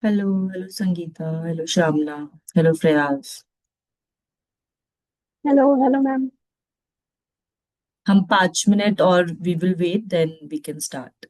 Hello hello Sangeeta. Hello Shyamala. Hello Prayas. Hello hello ma'am. हम 5 minute और we will wait then we can start.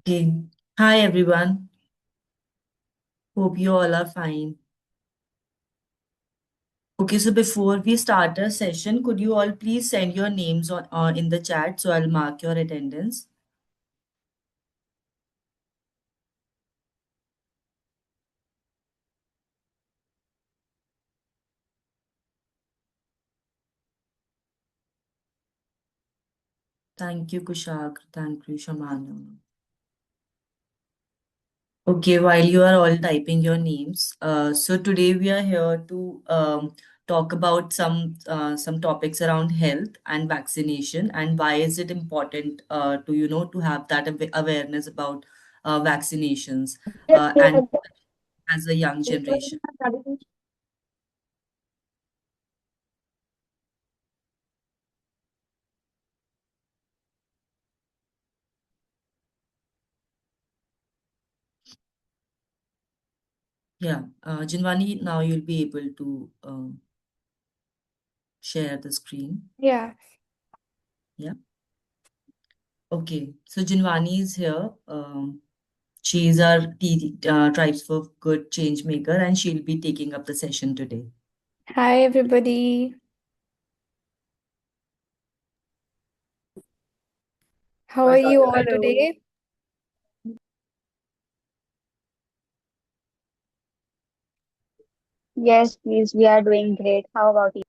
Okay. Hi, everyone. Hope you all are fine. Okay, so before we start our session, could you all please send your names on in the chat so I'll mark your attendance? Thank you, Kushag. Thank you, Shamana. Okay, while you are all typing your names, so today we are here to talk about some topics around health and vaccination and why is it important to to have that awareness about vaccinations and as a young generation. Yeah, Jinwani, now you'll be able to share the screen. Yeah. Yeah. Okay, so Jinwani is here. She is our Tribes for Good change maker, and she'll be taking up the session today. Hi, everybody. How are you all Hello. today? Yes, please. We are doing great. How about you?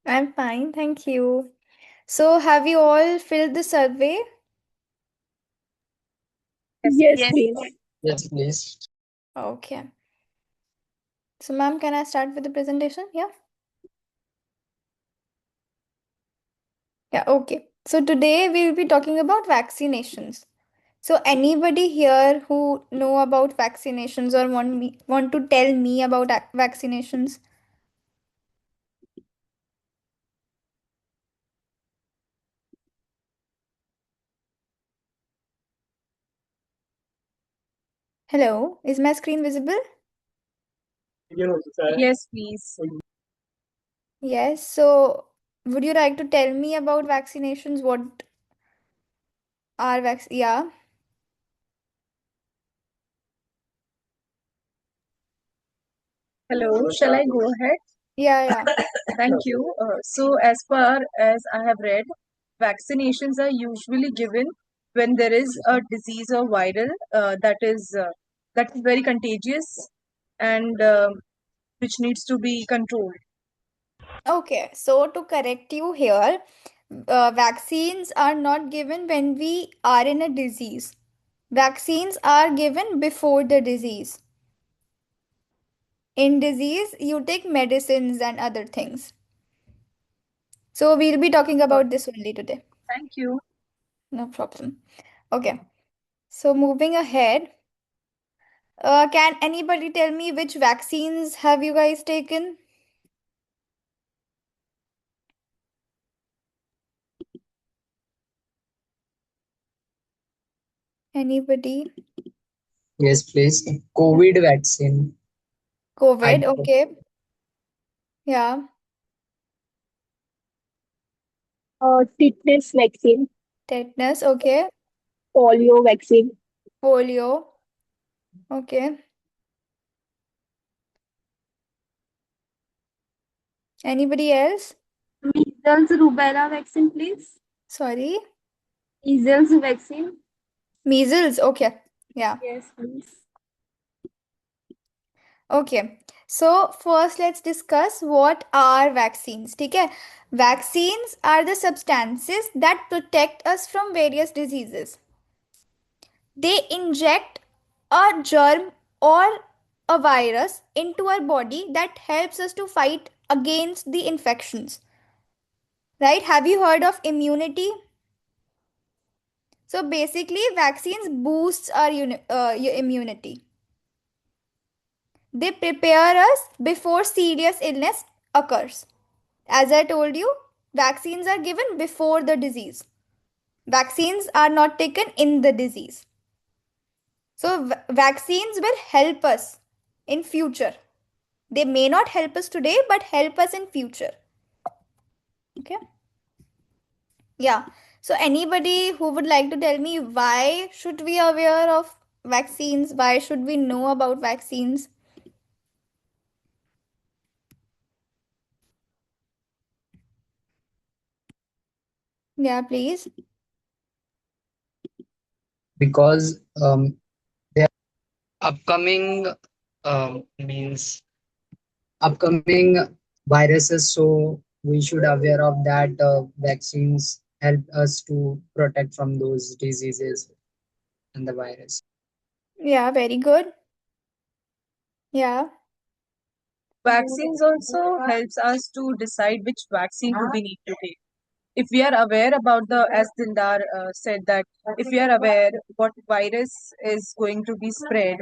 I'm fine, thank you. So, have you all filled the survey? Yes, please. Yes, please. Okay. So, ma'am, can I start with the presentation? Yeah. Yeah, okay. So, today we'll be talking about vaccinations. So, anybody here who know about vaccinations or want to tell me about vaccinations? Hello, is my screen visible? Yes, please. Yes. So, would you like to tell me about vaccinations? What are vaccinations? Yeah. Hello. Shall I go ahead? Yeah, yeah. Thank you. So, as far as I have read, vaccinations are usually given when there is a disease or viral that is very contagious and which needs to be controlled. Okay, so to correct you here, vaccines are not given when we are in a disease. Vaccines are given before the disease. In disease, you take medicines and other things. So we'll be talking Uh, about this only today. Thank you. No problem. Okay, so moving ahead, can anybody tell me which vaccines have you guys taken? Anybody? Yes, please. COVID vaccine. I COVID, okay. Yeah. Tetanus vaccine, Tetanus, okay. polio vaccine, Polio, okay. Anybody else? measles rubella vaccine, please. Sorry. Measles vaccine. Measles, okay. Yeah. Yes, please. Okay. So first let's discuss what are vaccines. Okay. Vaccines are the substances that protect us from various diseases. They inject a germ or a virus into our body that helps us to fight against the infections. Right? Have you heard of immunity? So basically, vaccines boosts our immunity. They prepare us before serious illness occurs. As I told you, vaccines are given before the disease. Vaccines are not taken in the disease. So vaccines will help us in future. They may not help us today, but help us in future. Okay. Yeah. So anybody who would like to tell me why should we aware of vaccines? Why should we know about vaccines? Yeah, please. because there upcoming means upcoming viruses, so we should aware of that. Vaccines help us to protect from those diseases and the virus. Yeah, very good. Yeah. Vaccines also helps us to decide which vaccine do we need to take. If we are aware about the, as Dildar said, that if we are aware what virus is going to be spread,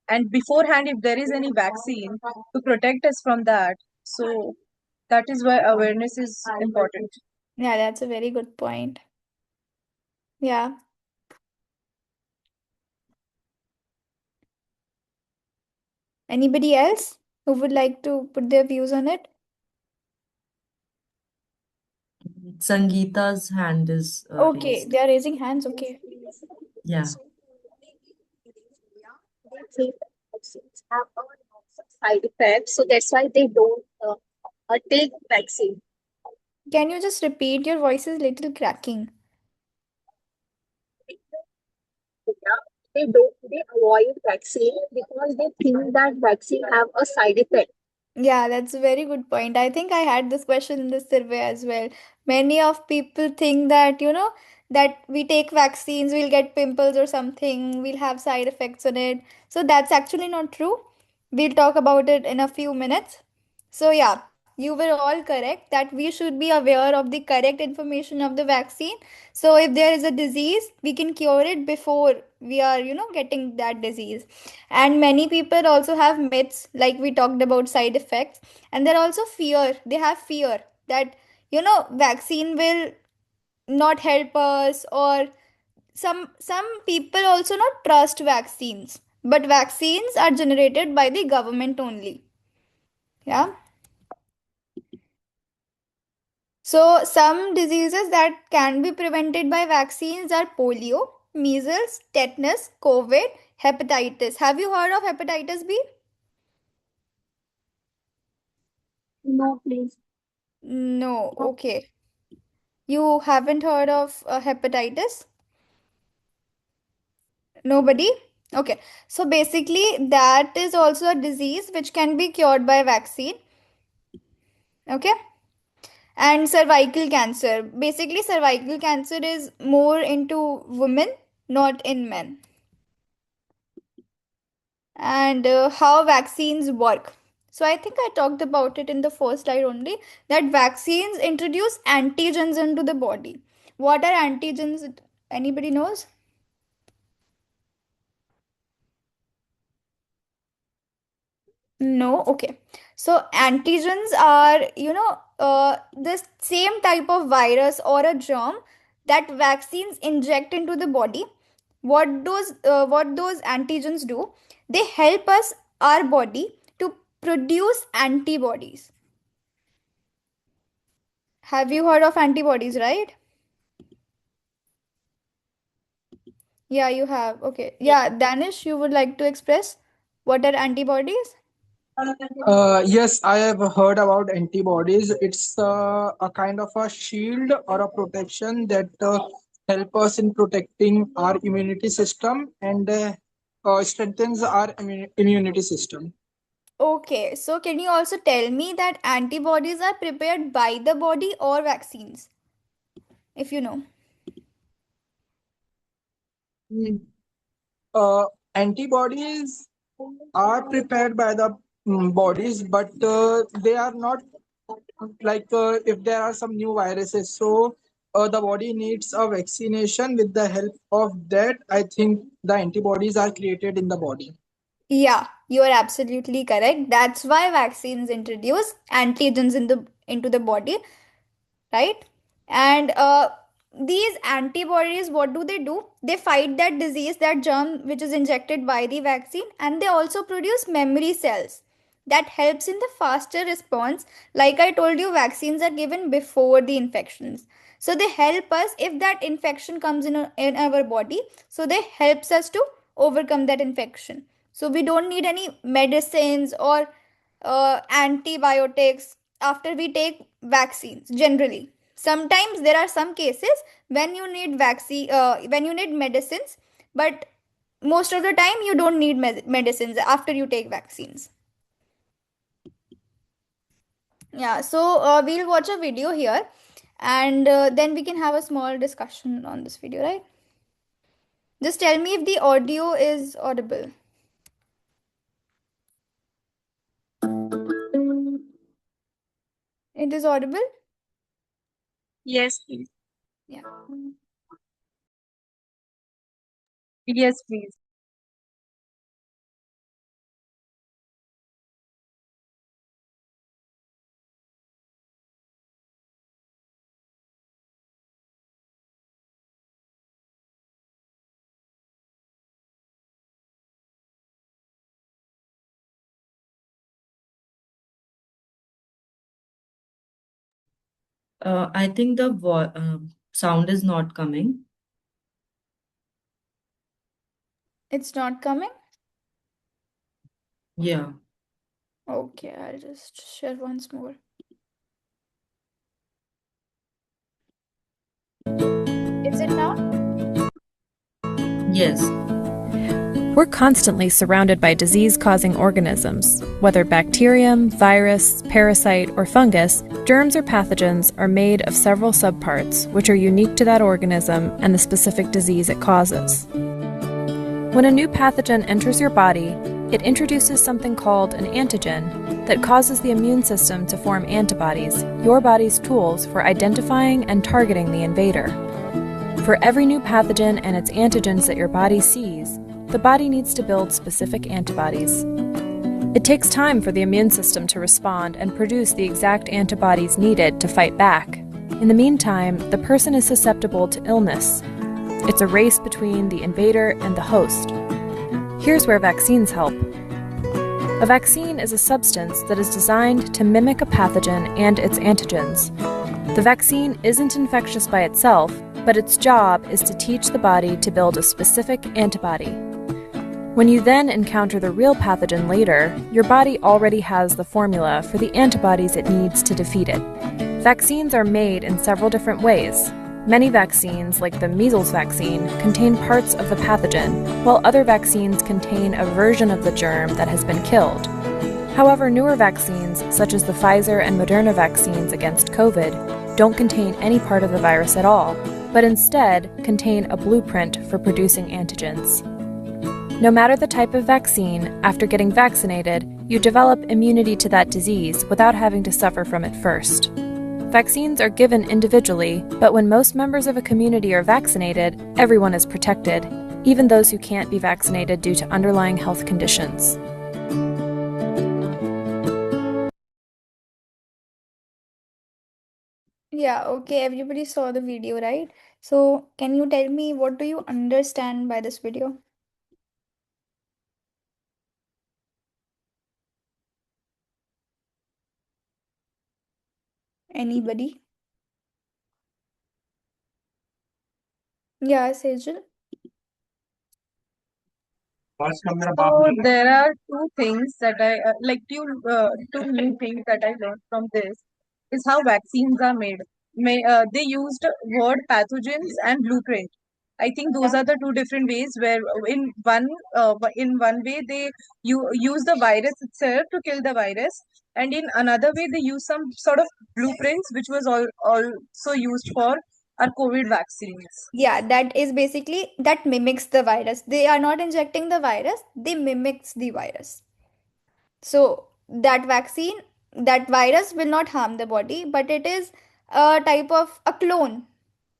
and beforehand, if there is any vaccine to protect us from that, so that is why awareness is important. Yeah, that's a very good point. Yeah. Anybody else who would like to put their views on it? Sangeeta's hand is Okay, raised. they are raising hands. Okay. Yeah. They think vaccines have a lots of side effects, so that's why they don't take vaccine. Can you just repeat? Your voice is little cracking. Yeah, they avoid vaccine because they think that vaccine have a side effect. Yeah, that's a very good point. I think I had this question in the survey as well. Many of people think that, that we take vaccines, we'll get pimples or something, we'll have side effects on it. So that's actually not true. We'll talk about it in a few minutes. So, yeah, you were all correct that we should be aware of the correct information of the vaccine. So, if there is a disease, we can cure it before we are, getting that disease. And many people also have myths, like we talked about side effects, and they're also fear. They have fear that, vaccine will not help us, or some people also not trust vaccines. But vaccines are generated by the government only. Yeah. So, some diseases that can be prevented by vaccines are polio, measles, tetanus, COVID, hepatitis. Have you heard of hepatitis B? No, please. No, okay. You haven't heard of hepatitis? Nobody? Okay. So, basically, that is also a disease which can be cured by vaccine. Okay. And cervical cancer. Basically, cervical cancer is more into women, not in men. And how vaccines work. So I think I talked about it in the first slide only, that vaccines introduce antigens into the body. What are antigens? Anybody knows? No? Okay. So antigens are, the same type of virus or a germ that vaccines inject into the body. What those antigens do? They help us, our body, to produce antibodies. Have you heard of antibodies, right? Yeah, you have. Okay. Yeah, Danish, you would like to express what are antibodies? Yes, I have heard about antibodies. It's a kind of a shield or a protection that help us in protecting our immunity system and strengthens our immunity system. Okay, so can you also tell me that antibodies are prepared by the body or vaccines, if you know? Mm. Antibodies are prepared by the bodies, but they are not like if there are some new viruses, so the body needs a vaccination. With the help of that, I think the antibodies are created in the body. Yeah, you are absolutely correct. That's why vaccines introduce antigens into the body, right? And these antibodies, what do? They fight that disease, that germ which is injected by the vaccine, and they also produce memory cells that helps in the faster response. Like I told you, vaccines are given before the infections. So they help us if that infection comes in our body. So they helps us to overcome that infection. So we don't need any medicines or antibiotics after we take vaccines generally. Sometimes there are some cases when you need when you need medicines, but most of the time you don't need medicines after you take vaccines. Yeah, so we'll watch a video here, and then we can have a small discussion on this video, right? Just tell me if the audio is audible. It is audible? Yes, please. Yeah. Yes, please. I think the sound is not coming. It's not coming? Yeah. Okay, I'll just share once more. Is it now? Yes. We're constantly surrounded by disease-causing organisms. Whether bacterium, virus, parasite, or fungus, germs or pathogens are made of several subparts, which are unique to that organism and the specific disease it causes. When a new pathogen enters your body, it introduces something called an antigen that causes the immune system to form antibodies, your body's tools for identifying and targeting the invader. For every new pathogen and its antigens that your body sees, the body needs to build specific antibodies. It takes time for the immune system to respond and produce the exact antibodies needed to fight back. In the meantime, the person is susceptible to illness. It's a race between the invader and the host. Here's where vaccines help. A vaccine is a substance that is designed to mimic a pathogen and its antigens. The vaccine isn't infectious by itself, but its job is to teach the body to build a specific antibody. When you then encounter the real pathogen later, your body already has the formula for the antibodies it needs to defeat it. Vaccines are made in several different ways. Many vaccines, like the measles vaccine, contain parts of the pathogen, while other vaccines contain a version of the germ that has been killed. However, newer vaccines, such as the Pfizer and Moderna vaccines against COVID, don't contain any part of the virus at all, but instead contain a blueprint for producing antigens. No matter the type of vaccine, after getting vaccinated, you develop immunity to that disease without having to suffer from it first. Vaccines are given individually, but when most members of a community are vaccinated, everyone is protected, even those who can't be vaccinated due to underlying health conditions. Yeah, okay, everybody saw the video, right? So, can you tell me what do you understand by this video? Anybody? Yeah, Sejal? So there are two things that I like two new things that I learned from this is how vaccines are made. They used word pathogens and blueprint. I think those Yeah. are the two different ways where in one way they use the virus itself to kill the virus, and in another way they use some sort of blueprints which was also used for our COVID vaccines. Yeah, that is basically that mimics the virus. They are not injecting the virus, they mimics the virus. So that vaccine, that virus will not harm the body, but it is a type of a clone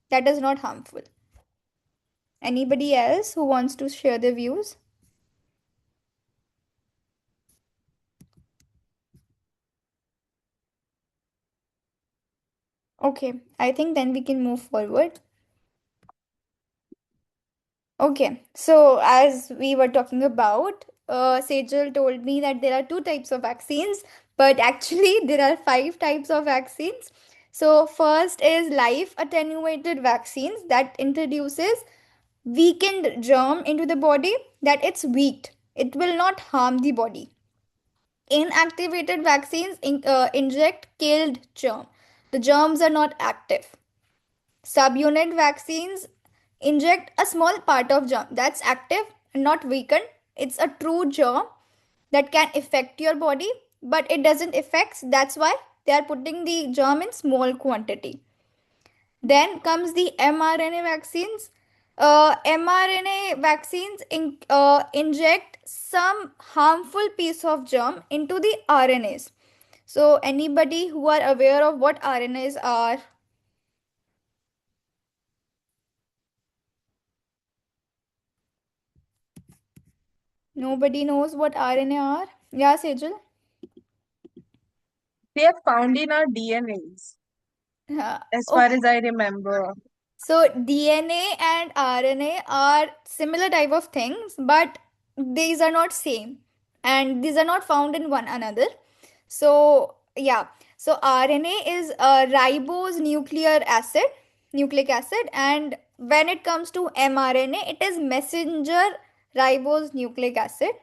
that is not harmful. Anybody else who wants to share their views? Okay, I think then we can move forward. Okay, so as we were talking about, Sejal told me that there are two types of vaccines, but actually there are five types of vaccines. So first is live attenuated vaccines that introduces weakened germ into the body, that it's weak. It will not harm the body. Inactivated vaccines inject killed germ. The germs are not active. Subunit vaccines inject a small part of germ that's active and not weakened. It's a true germ that can affect your body, but it doesn't affect. That's why they are putting the germ in small quantity. Then comes the mRNA vaccines. mRNA vaccines inject some harmful piece of germ into the RNAs. So anybody who are aware of what RNAs are? Nobody knows what RNA are? Yeah, Sejal? They are found in our DNAs, as far Okay. as I remember. So DNA and RNA are similar type of things, but these are not same, and these are not found in one another. So yeah, so RNA is a ribose nucleic acid, and when it comes to mRNA, it is messenger ribose nucleic acid.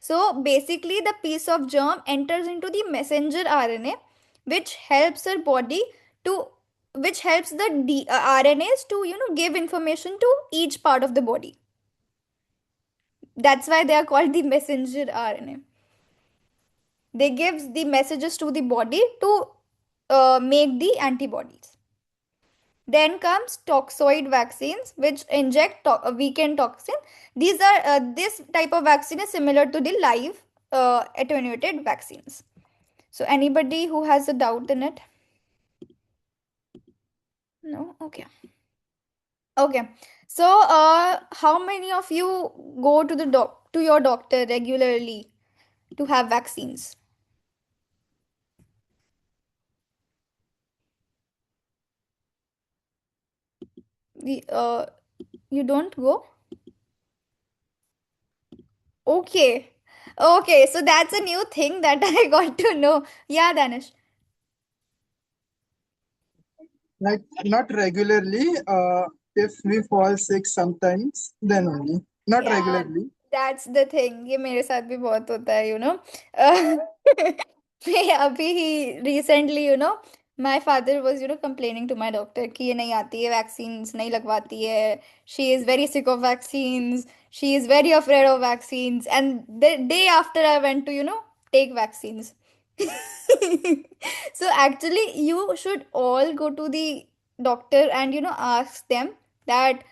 So basically, the piece of germ enters into the messenger RNA, which helps our body to, which helps the RNAs to give information to each part of the body. That's why they are called the messenger RNA. They gives the messages to the body to make the antibodies. Then comes toxoid vaccines, which inject a weakened toxin. These are this type of vaccine is similar to the live attenuated vaccines. So anybody who has a doubt in it? No? Okay. Okay. So how many of you go to the to your doctor regularly to have vaccines? The you don't go? Okay. Okay, so that's a new thing that I got to know. Yeah, Danish. Like not regularly. If we fall sick sometimes, then only. Not Yeah, regularly. that's the thing. ये मेरे साथ भी बहुत होता है, अभी ही recently, my father was, complaining to my doctor कि ये नहीं आती है, vaccines नहीं लगवाती है. She is very sick of vaccines. She is very afraid of vaccines. And the day after I went to, take vaccines. So actually, you should all go to the doctor and, ask them that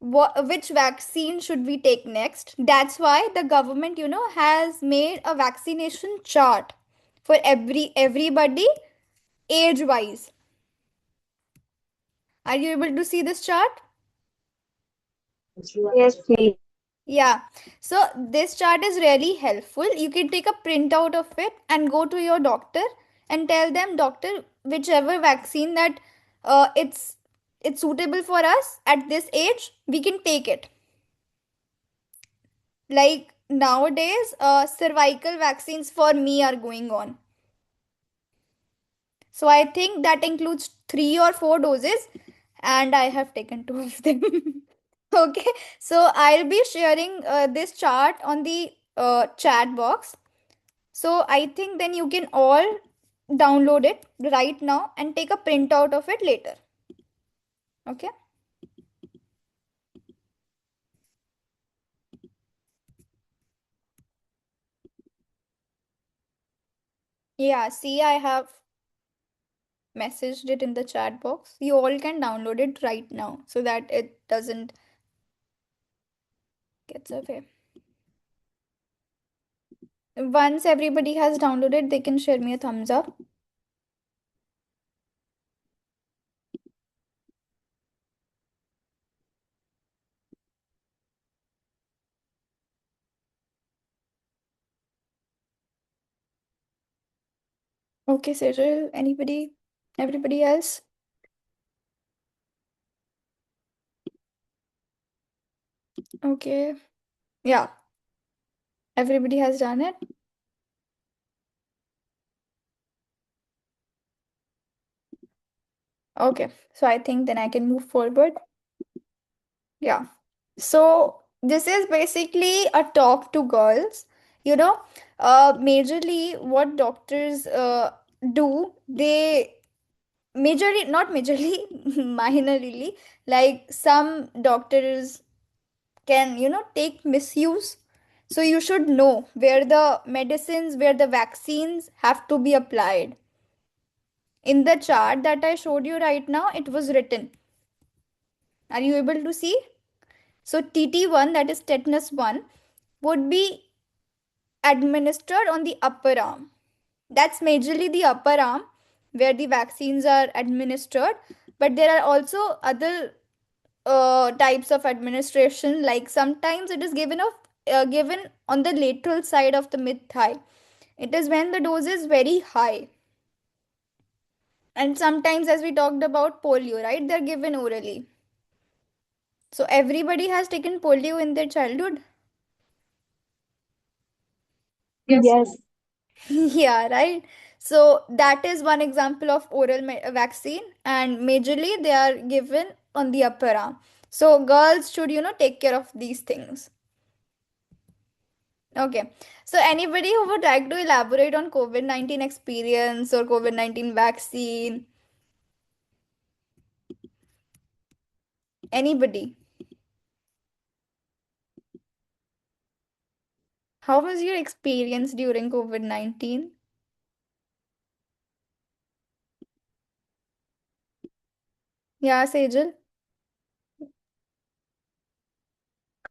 which vaccine should we take next. That's why the government has made a vaccination chart for everybody age wise. Are you able to see this chart? Yes, please. Yeah, so this chart is really helpful. You can take a printout of it and go to your doctor and tell them, doctor, whichever vaccine that it's suitable for us at this age, we can take it. Like nowadays, cervical vaccines for me are going on. So I think that includes 3 or 4 doses, and I have taken 2 of them. Okay, so I'll be sharing this chart on the chat box. So I think then you can all download it right now and take a printout of it later. Okay. Yeah, see, I have messaged it in the chat box. You all can download it right now so that it doesn't get away. Once everybody has downloaded, they can share me a thumbs up. Okay, Cyril, anybody? Everybody else? Okay. Yeah, everybody has done it. Okay, so I think then I can move forward. Yeah. So this is basically a talk to girls. You know, majorly what doctors do, they majorly, not majorly, minorly, like some doctors can, take misuse. So you should know where the medicines, where the vaccines have to be applied. In the chart that I showed you right now, it was written. Are you able to see? So TT1, that is tetanus 1, would be administered on the upper arm. That's majorly the upper arm where the vaccines are administered. But there are also other types of administration. Like sometimes it is given on the lateral side of the mid thigh. It is when the dose is very high. And sometimes, as we talked about polio, right? They're given orally. So everybody has taken polio in their childhood. Yes. Yes. Yeah, right. So that is one example of oral vaccine, and majorly they are given on the upper arm. So girls should, take care of these things. Okay. So anybody who would like to elaborate on COVID-19 experience or COVID-19 vaccine? Anybody? How was your experience during COVID-19? Yeah, Sejal?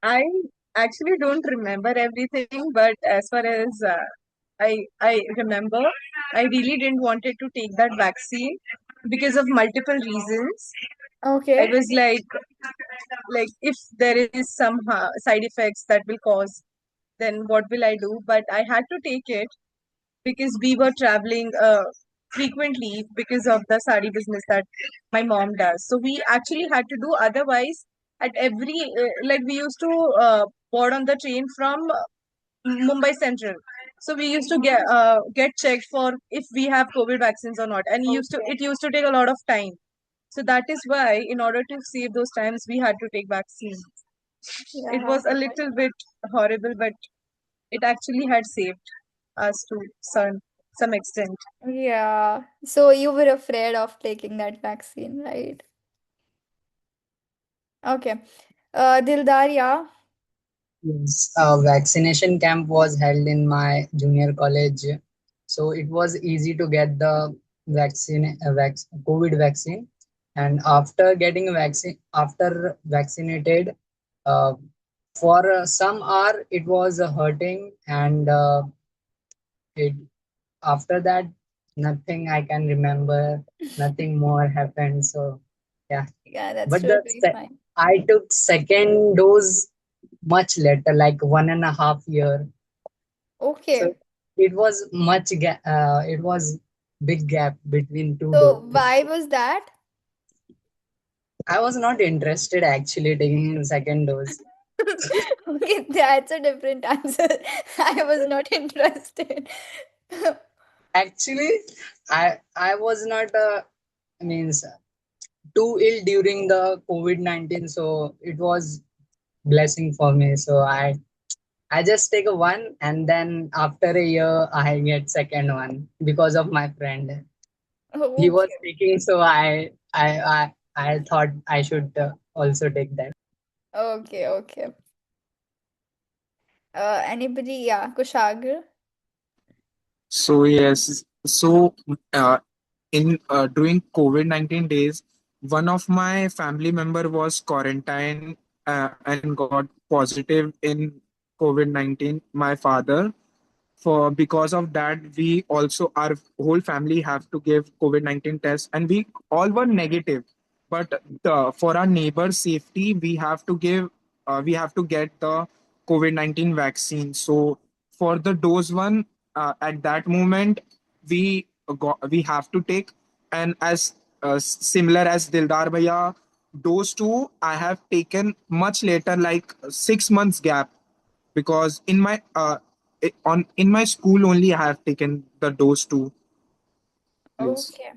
I actually don't remember everything, but as far as I remember, I really didn't wanted to take that vaccine because of multiple reasons. I Okay. was like if there is some side effects that will cause, then what will I do? But I had to take it because we were traveling frequently because of the sari business that my mom does. So we actually had to do. Otherwise, at every like we used to board on the train from Mumbai Central. So we used to get checked for if we have COVID vaccines or not, and it used to take a lot of time. So that is why, in order to save those times, we had to take vaccines. It Yeah. was a little bit horrible, but it actually had saved us to some extent. Yeah. So you were afraid of taking that vaccine, right? Okay. Dildar, yeah. Yes, a vaccination camp was held in my junior college, so it was easy to get the COVID vaccine. And after getting after vaccinated, uh, for some hour it was hurting, and it after that nothing I can remember, nothing more happened. So yeah, Yeah, that's but totally fine. I took second dose much later, like 1.5 year. So Okay. it was it was big gap between two So doses. why was that? I was not interested actually taking second dose. Okay, that's a different answer. I was not interested. Actually, I was not means too ill during the COVID-19, so it was blessing for me. So I just take a one, and then after a year I get second one because of my friend. He was Okay. taking, so I thought I should also take that. Okay, okay. Anybody? Yeah, Kushagra. So yes, so in during COVID-19 days, one of my family member was quarantined and got positive in COVID-19. My father, for because of that we also our whole family have to give COVID-19 test, and we all were negative. But for our neighbors safety we have to get the COVID-19 vaccine. So for the dose one, at that moment we have to take. And as similar as Dildar Bhaiya, dose 2 I have taken much later, like 6 months gap, because in my school only I have taken the dose 2. Yes. Okay.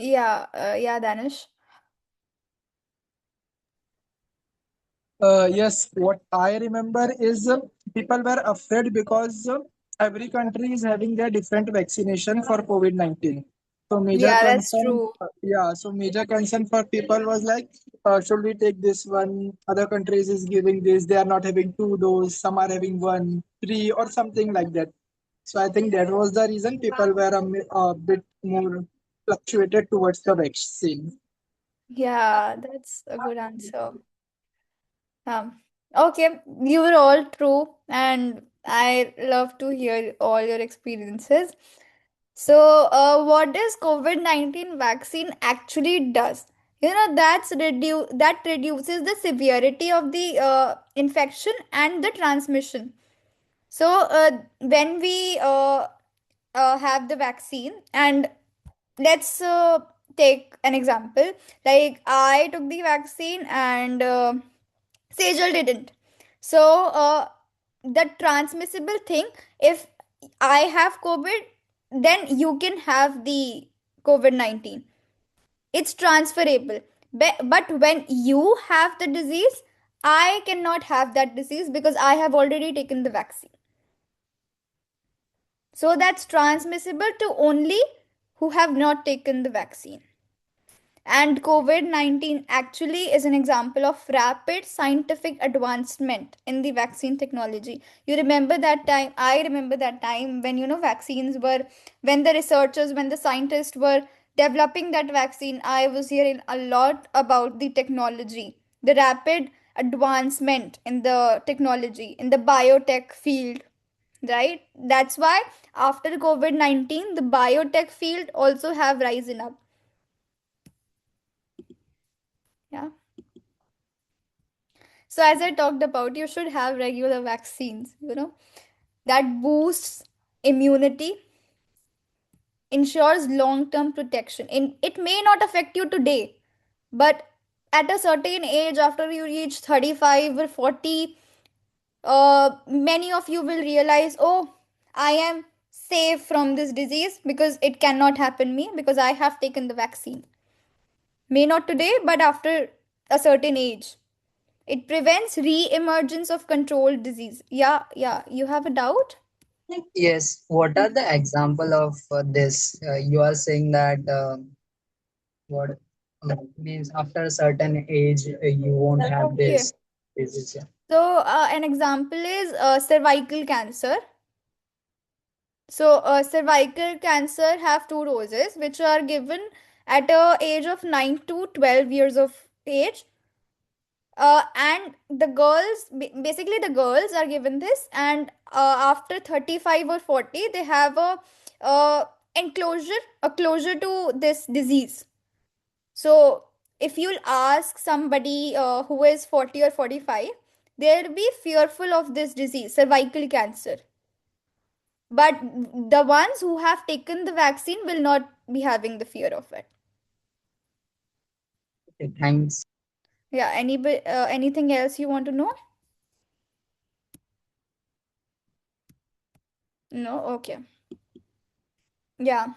Yeah, Danish. Yes, what I remember is people were afraid because every country is having their different vaccination for COVID-19. So major Yeah, that's concern, true. yeah, so major concern for people was like, should we take this one? Other countries is giving this, they are not having two dose, some are having one, three, or something like that. So I think that was the reason people were a bit more fluctuated towards the vaccine. Yeah, that's a good answer. Okay, you were all true, and I love to hear all your experiences. So, what does COVID-19 vaccine actually does? That reduces the severity of the infection and the transmission. So, when we have the vaccine, and let's take an example. Like I took the vaccine, and Sejal didn't. So, the transmissible thing, if I have COVID, then you can have the COVID-19. It's transferable. But when you have the disease, I cannot have that disease because I have already taken the vaccine. So that's transmissible to only who have not taken the vaccine. And COVID 19 actually is an example of rapid scientific advancement in the vaccine technology. You remember that time? I remember that time when, vaccines were, when the researchers, when the scientists were developing that vaccine. I was hearing a lot about the technology, the rapid advancement in the technology, in the biotech field, right? That's why after COVID 19, the biotech field also have risen up. Yeah. So, as I talked about, you should have regular vaccines, that boosts immunity, ensures long term protection. It may not affect you today, but at a certain age, after you reach 35 or 40, many of you will realize, oh, I am safe from this disease because it cannot happen me because I have taken the vaccine. May not today, but after a certain age. It prevents re-emergence of controlled disease. Yeah. You have a doubt? Yes, what are the example of this? You are saying that what means after a certain age you won't have Okay. this disease. Yeah. So, an example is cervical cancer. So, cervical cancer have two doses, which are given at a age of 9 to 12 years of age. And the girls, basically the girls are given this, and after 35 or 40, they have uh, a closure to this disease. So, if you'll ask somebody who is 40 or 45, they'll be fearful of this disease, cervical cancer. But the ones who have taken the vaccine will not be having the fear of it. Okay, thanks. Yeah, anything else you want to know? No? Okay. Yeah.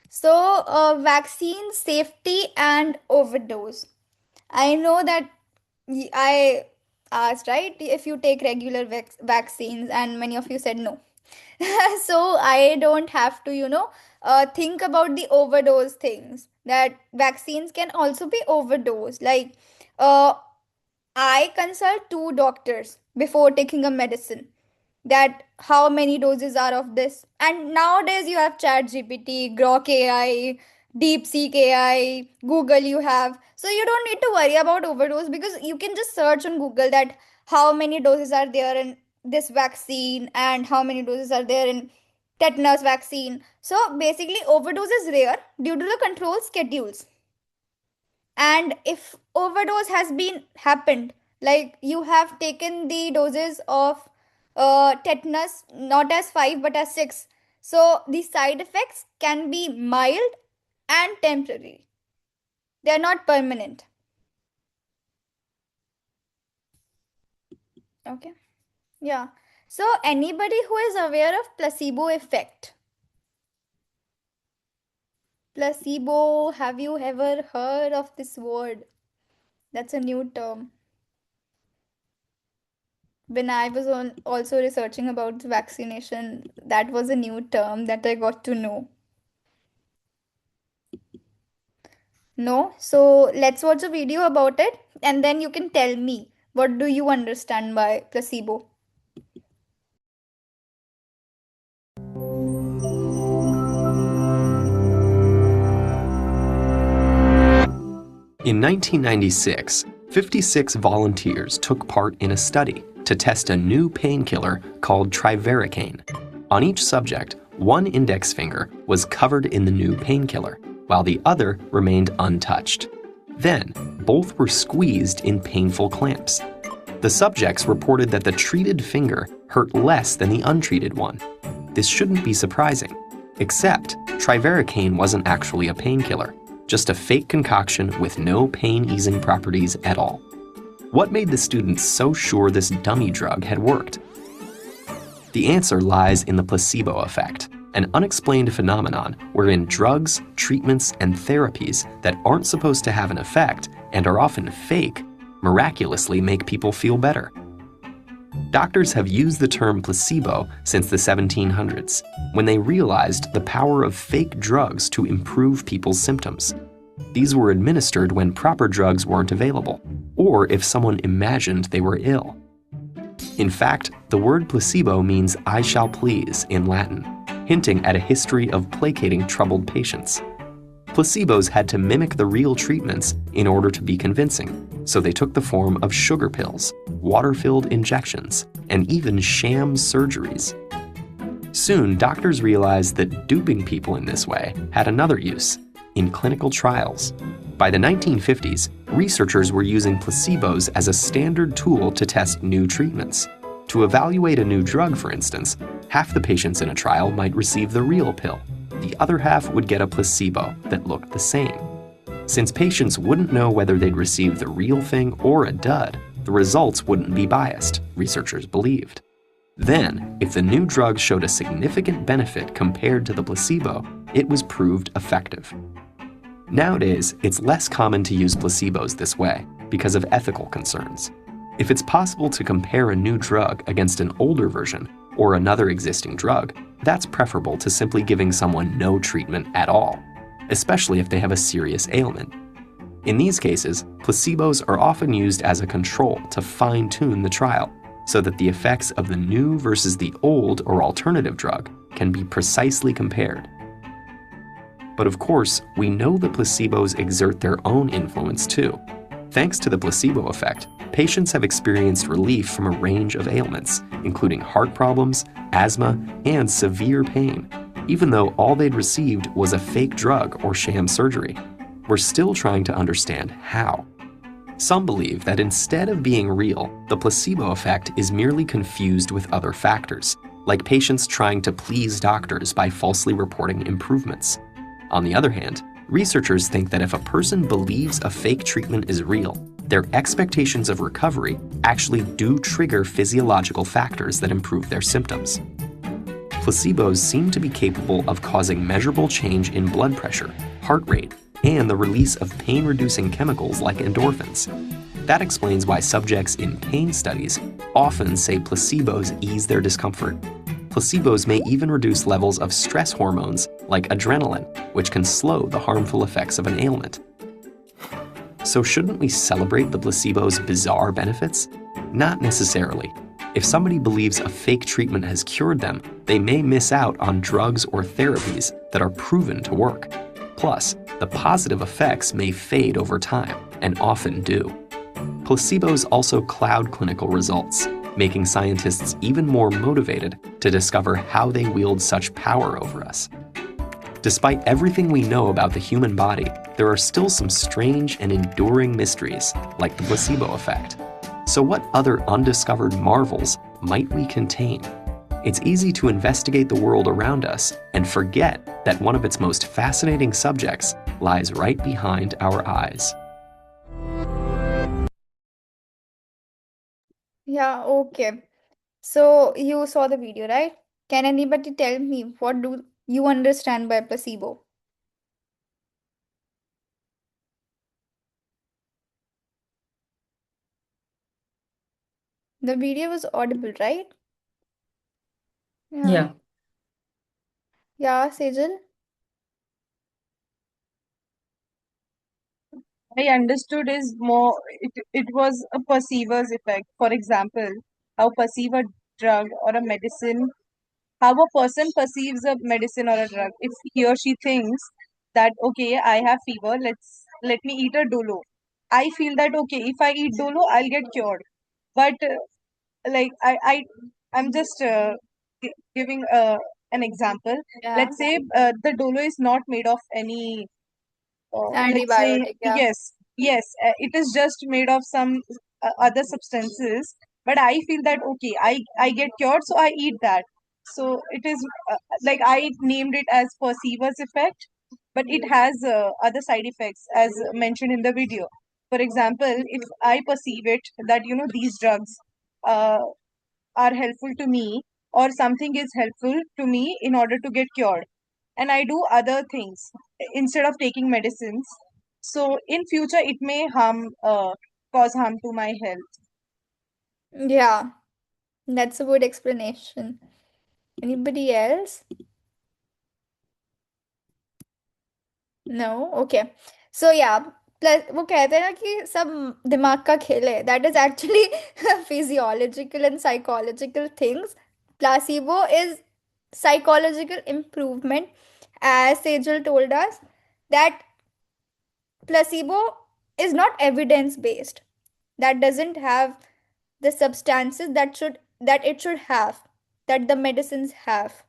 So, vaccine safety and overdose. I know that I asked, right, if you take regular vaccines, and many of you said no. So, I don't have to, think about the overdose things. That vaccines can also be overdosed. Like, uh, I consult two doctors before taking a medicine, that how many doses are of this. And nowadays you have chat gpt, grok ai, deepseek ai, google you have. So you don't need to worry about overdose because you can just search on google that how many doses are there in this vaccine and how many doses are there in tetanus vaccine. So basically overdose is rare due to the control schedules. And if overdose has been happened, like you have taken the doses of tetanus not as 5 but as 6, so the side effects can be mild and temporary, they are not permanent. Okay. Yeah. So anybody who is aware of placebo effect? Placebo. Have you ever heard of this word? That's a new term. When I was also researching about vaccination, that was a new term that I got to know. No? So let's watch a video about it and then you can tell me what do you understand by placebo. In 1996, 56 volunteers took part in a study to test a new painkiller called trivaricane. On each subject, one index finger was covered in the new painkiller, while the other remained untouched. Then, both were squeezed in painful clamps. The subjects reported that the treated finger hurt less than the untreated one. This shouldn't be surprising, except trivaricane wasn't actually a painkiller, just a fake concoction with no pain-easing properties at all. What made the students so sure this dummy drug had worked? The answer lies in the placebo effect, an unexplained phenomenon wherein drugs, treatments, and therapies that aren't supposed to have an effect and are often fake miraculously make people feel better. Doctors have used the term placebo since the 1700s, when they realized the power of fake drugs to improve people's symptoms. These were administered when proper drugs weren't available, or if someone imagined they were ill. In fact, the word placebo means "I shall please" in Latin, hinting at a history of placating troubled patients. Placebos had to mimic the real treatments in order to be convincing, so they took the form of sugar pills, water-filled injections, and even sham surgeries. Soon, doctors realized that duping people in this way had another use: in clinical trials. By the 1950s, researchers were using placebos as a standard tool to test new treatments. To evaluate a new drug, for instance, half the patients in a trial might receive the real pill. The other half would get a placebo that looked the same. Since patients wouldn't know whether they'd received the real thing or a dud, the results wouldn't be biased, researchers believed. Then, if the new drug showed a significant benefit compared to the placebo, it was proved effective. Nowadays, it's less common to use placebos this way because of ethical concerns. If it's possible to compare a new drug against an older version or another existing drug, that's preferable to simply giving someone no treatment at all, especially if they have a serious ailment. In these cases, placebos are often used as a control to fine-tune the trial so that the effects of the new versus the old or alternative drug can be precisely compared. But of course, we know that placebos exert their own influence too. Thanks to the placebo effect, patients have experienced relief from a range of ailments, including heart problems, asthma, and severe pain, even though all they'd received was a fake drug or sham surgery. We're still trying to understand how. Some believe that instead of being real, the placebo effect is merely confused with other factors, like patients trying to please doctors by falsely reporting improvements. On the other hand, researchers think that if a person believes a fake treatment is real, their expectations of recovery actually do trigger physiological factors that improve their symptoms. Placebos seem to be capable of causing measurable change in blood pressure, heart rate, and the release of pain-reducing chemicals like endorphins. That explains why subjects in pain studies often say placebos ease their discomfort. Placebos may even reduce levels of stress hormones like adrenaline, which can slow the harmful effects of an ailment. So shouldn't we celebrate the placebo's bizarre benefits? Not necessarily. If somebody believes a fake treatment has cured them, they may miss out on drugs or therapies that are proven to work. Plus, the positive effects may fade over time, and often do. Placebos also cloud clinical results, making scientists even more motivated to discover how they wield such power over us. Despite everything we know about the human body, there are still some strange and enduring mysteries, like the placebo effect. So what other undiscovered marvels might we contain? It's easy to investigate the world around us and forget that one of its most fascinating subjects lies right behind our eyes. Yeah, okay. So you saw the video, right? Can anybody tell me what do you understand by placebo? The video was audible, right? Yeah. Yeah. Yeah, Sejal? I understood is more, it was a perceiver's effect. For example, how perceive a drug or a medicine, how a person perceives a medicine or a drug. If he or she thinks that, okay, I have fever, let me eat a dolo. I feel that, okay, if I eat dolo, I'll get cured. But like I'm just giving an example. Yeah. Let's say the dolo is not made of any let's say Antibiotic, yeah. yes, it is just made of some other substances, but I feel that, okay, I get cured, so I eat that. So it is like I named it as perceiver's effect, but it has other side effects as mentioned in the video. For example, if I perceive it that these drugs uh, are helpful to me, or something is helpful to me in order to get cured, and I do other things instead of taking medicines, so in future it may cause harm to my health. Yeah, that's a good explanation. Anybody else? No? Okay. So yeah, plus वो कहते हैं ना कि सब दिमाग का खेल है. That is actually physiological and psychological things. Placebo is psychological improvement, as Sejal told us, that placebo is not evidence based. That doesn't have the substances that it should have, that the medicines have.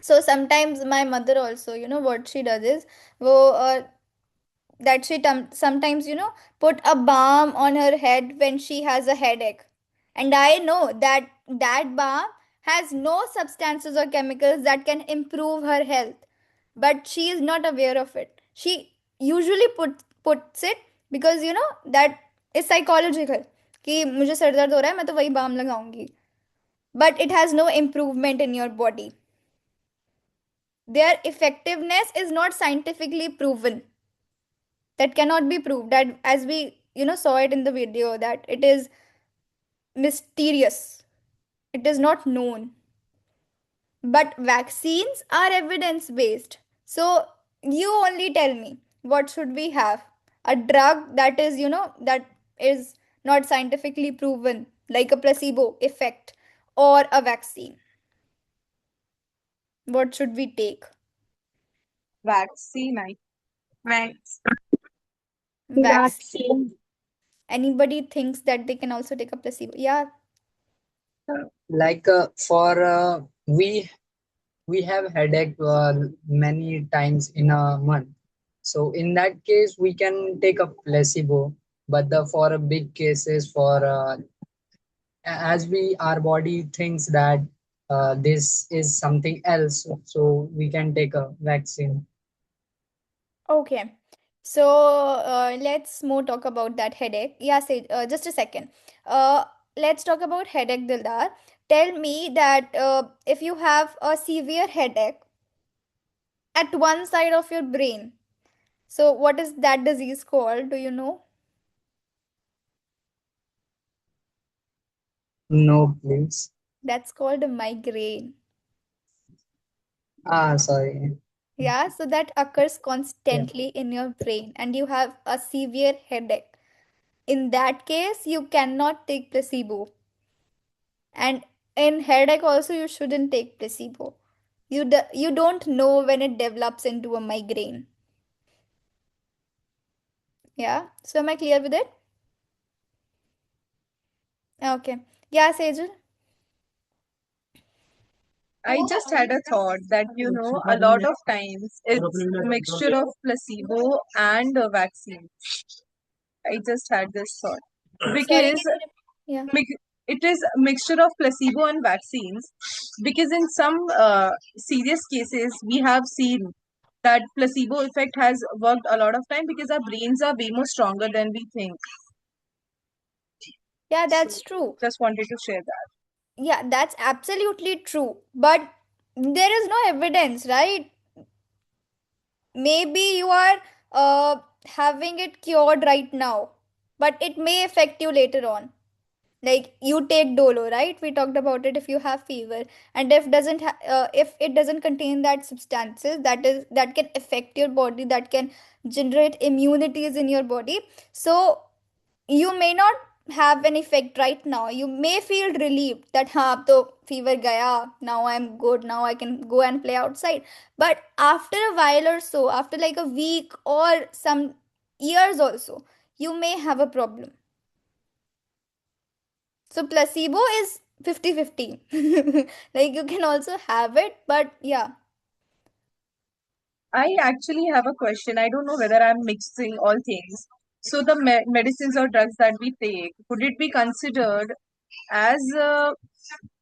So sometimes my mother also, what she does is, wo, that she sometimes, put a balm on her head when she has a headache. And I know that that balm has no substances or chemicals that can improve her health. But she is not aware of it. She usually puts it because, that is psychological. कि मुझे sir दर्द हो रहा है मैं तो वही balm लगाऊंगी. But it has no improvement in your body. Their effectiveness is not scientifically proven. That cannot be proved. That, as we saw it in the video, that it is mysterious. It is not known. But vaccines are evidence based. So you only tell me, what should we have? A drug that is, that is not scientifically proven, like a placebo effect, or a vaccine. What should we take? Vaccine, I Vac- Vaccine. Vaccine. Anybody thinks that they can also take a placebo? Yeah. Like for we have headache many times in a month. So in that case, we can take a placebo. But the for a big cases, for as we our body thinks that this is something else, so we can take a vaccine. Okay. So let's more talk about that headache. Yeah, say just a second. Uh, let's talk about headache, Dildar. Tell me that if you have a severe headache at one side of your brain, so what is that disease called? Do you know? No, please. That's called a migraine. Sorry. Yeah, so that occurs Yeah. constantly in your brain, and you have a severe headache. In that case, you cannot take placebo. And in headache also, you shouldn't take placebo. You don't know when it develops into a migraine. Yeah. So am I clear with it? Okay. Yeah, Sejal. I just had a thought that a lot of times it's a mixture of placebo and a vaccine. I just had this thought Sorry, because can you yeah. it is a mixture of placebo and vaccines, because in some serious cases we have seen that placebo effect has worked a lot of time because our brains are way more stronger than we think. Yeah, So that's true. just wanted to share that. Yeah, that's absolutely true. But there is no evidence, right? Maybe you are having it cured right now, but it may affect you later on. Like you take dolo, right? We talked about it. If you have fever, and if it doesn't contain that substances that can affect your body, that can generate immunities in your body, so you may not have an effect right now. You may feel relieved that ha ab to fever gaya, now I'm good, now I can go and play outside. But after a while or so, after like a week or some years also, you may have a problem. So placebo is 50-50. Like you can also have it, but yeah. I actually have a question. I don't know whether I'm mixing all things. So the medicines or drugs that we take, would it be considered as a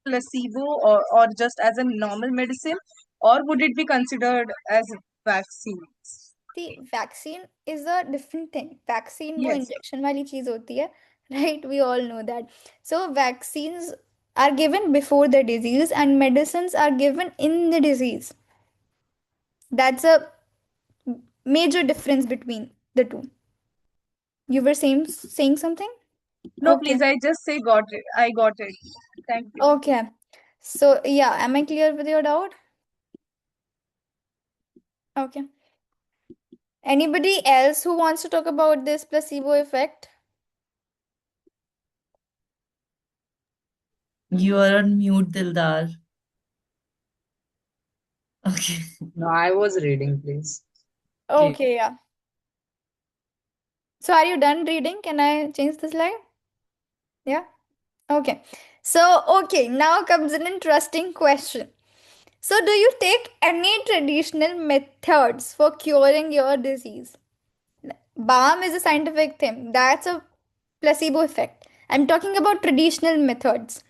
placebo or just as a normal medicine, or would it be considered as vaccines? See, vaccine is a different thing. Vaccine वो Yes. injection वाली चीज होती है, right? We all know that. So vaccines are given before the disease and medicines are given in the disease. That's a major difference between the two. You were saying something? No, Okay. please, I just say got it. I got it. Thank you. Okay. So yeah, am I clear with your doubt? Okay. Anybody else who wants to talk about this placebo effect? You are on mute, Dildar. Okay. No, I was reading, please. Okay. Okay, yeah. So are you done reading? Can I change the slide? Yeah. Okay. So, okay, now comes an interesting question. So, do you take any traditional methods for curing your disease? Balm is a scientific thing. That's a placebo effect. I'm talking about traditional methods.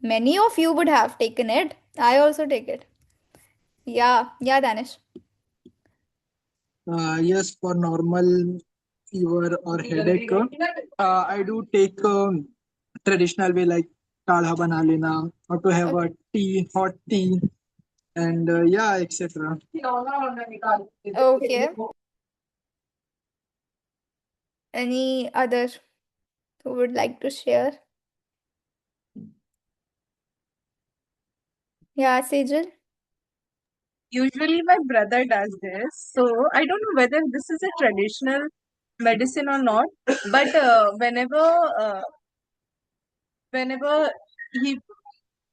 Many of you would have taken it. I also take it. Yeah, Danish. Yes, for normal fever or headache, I do take traditional way like kadha bana lena or to have a tea, hot tea, and yeah, etc. Okay. Any other who would like to share? Yeah, Sejal. Usually, my brother does this, so I don't know whether this is a traditional medicine or not. But uh, whenever he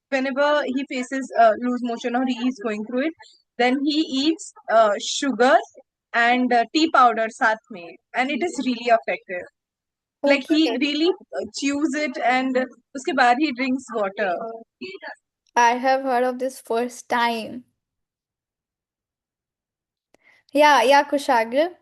whenever he faces loose motion or he is going through it, then he eats sugar and tea powder साथ में, and it is really effective. Like he Okay. really chews it and उसके बाद he drinks water. I have heard of this first time. Yeah, Kushagra.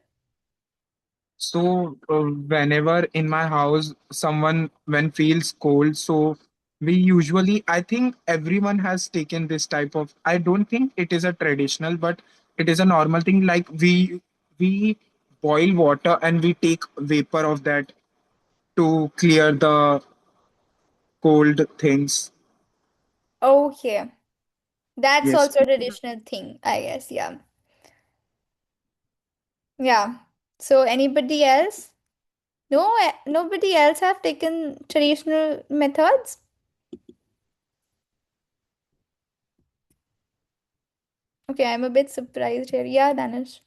So whenever in my house someone when feels cold, so we usually, I think everyone has taken this type of. I don't think it is a traditional, but it is a normal thing. Like we boil water and we take vapor of that to clear the cold things. Okay. That's Yes. also a traditional thing, I guess. Yeah. Yeah. So anybody else? No, nobody else have taken traditional methods? Okay, I'm a bit surprised here. Yeah, Danish.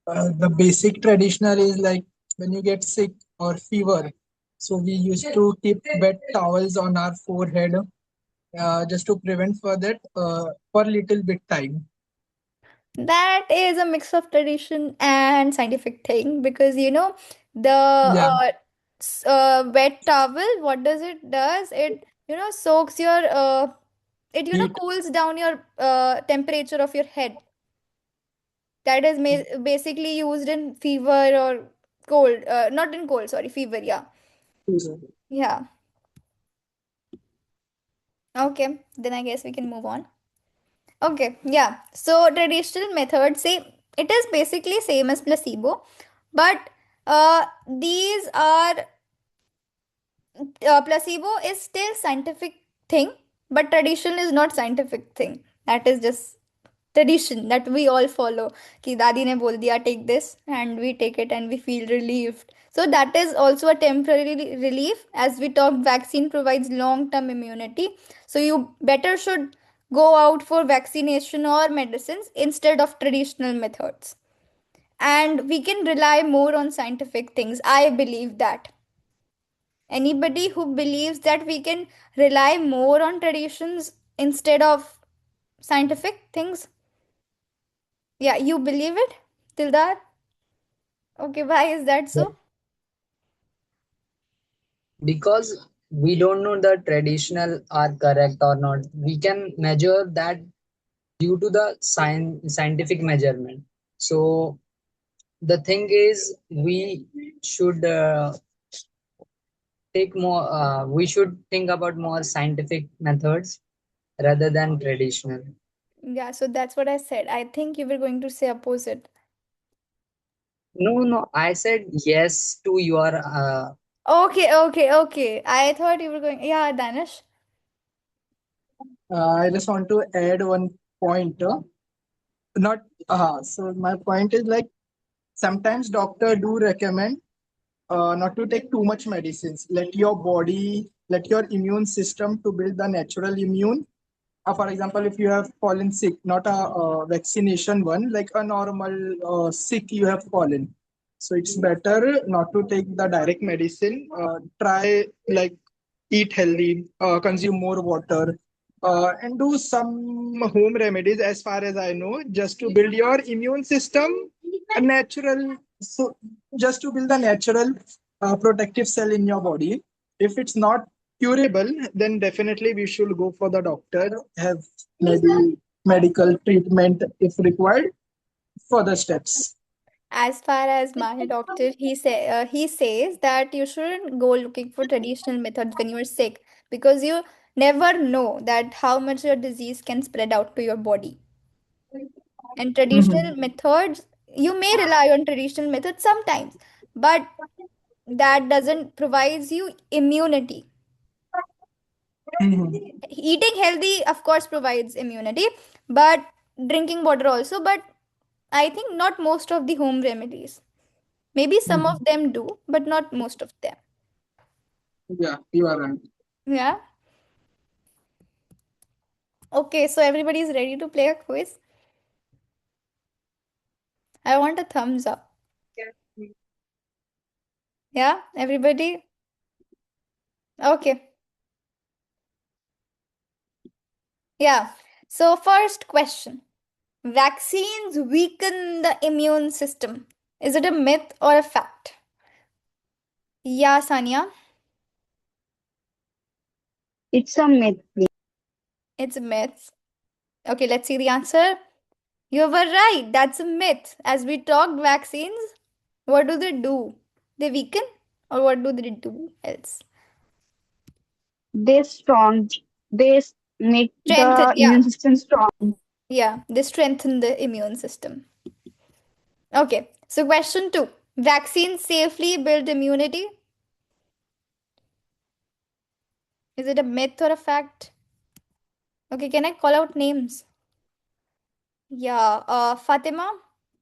The basic traditional is like when you get sick or fever, so we used to keep wet towels on our forehead just to prevent for that for little bit time. That is a mix of tradition and scientific thing because the Yeah, wet towel, what does it does? It soaks your it heat. cools down your temperature of your head. That is basically used in fever or cold, not in cold, sorry, fever. Yeah, yeah. Okay, then I guess we can move on. Okay, yeah. So traditional methods say it is basically same as placebo, but these are placebo is still scientific thing, but traditional is not scientific thing. That is just tradition that we all follow कि दादी ने बोल दिया take this and we take it and we feel relieved. So that is also a temporary relief. As we talked, vaccine provides long-term immunity. So you better should go out for vaccination or medicines instead of traditional methods. And we can rely more on scientific things. I believe that. Anybody who believes that we can rely more on traditions instead of scientific things? Yeah, you believe it, Dildar? Okay, why is that Yeah. so? Because we don't know the traditional are correct or not. We can measure that due to the scientific measurement. So the thing is, we should we should think about more scientific methods rather than traditional. Yeah, so that's what I said. I think you were going to say opposite. No, I said yes to your Okay. I thought you were going. Yeah, Danish. I just want to add one point. Not so my point is like sometimes doctor do recommend not to take too much medicines. Let your immune system to build the natural immune. For example, if you have fallen sick, not a vaccination one, like a normal sick you have fallen. So it's better not to take the direct medicine. Try like eat healthy, consume more water, and do some home remedies as far as I know, just to build your immune system, a natural. So just to build a natural protective cell in your body. If it's not curable, then definitely we should go for the doctor, have maybe medical treatment if required, further steps. As far as my doctor, he says that you shouldn't go looking for traditional methods when you're sick because you never know that how much your disease can spread out to your body. And traditional Mhm. methods, you may rely on traditional methods sometimes, but that doesn't provides you immunity. Mhm. Eating healthy, of course, provides immunity, but drinking water also. But I think not most of the home remedies. Maybe some of Mhm. them do, but not most of them. Yeah, you are right. Yeah. Okay, so everybody is ready to play a quiz. I want a thumbs up. Yeah, everybody. Okay. Yeah. So first question. Vaccines weaken the immune system. Is it a myth or a fact? Yeah, Sanya, It's a myth. it's a myth. Okay, let's see the answer. You were right. That's a myth. As we talked vaccines, what do they do? They weaken or what do they do else? They strong. They make Strengthen, the yeah. immune system strong. Yeah, they strengthen the immune system. Okay, so question two. Vaccines safely build immunity. Is it a myth or a fact? Okay, can I call out names? Yeah, Fatima,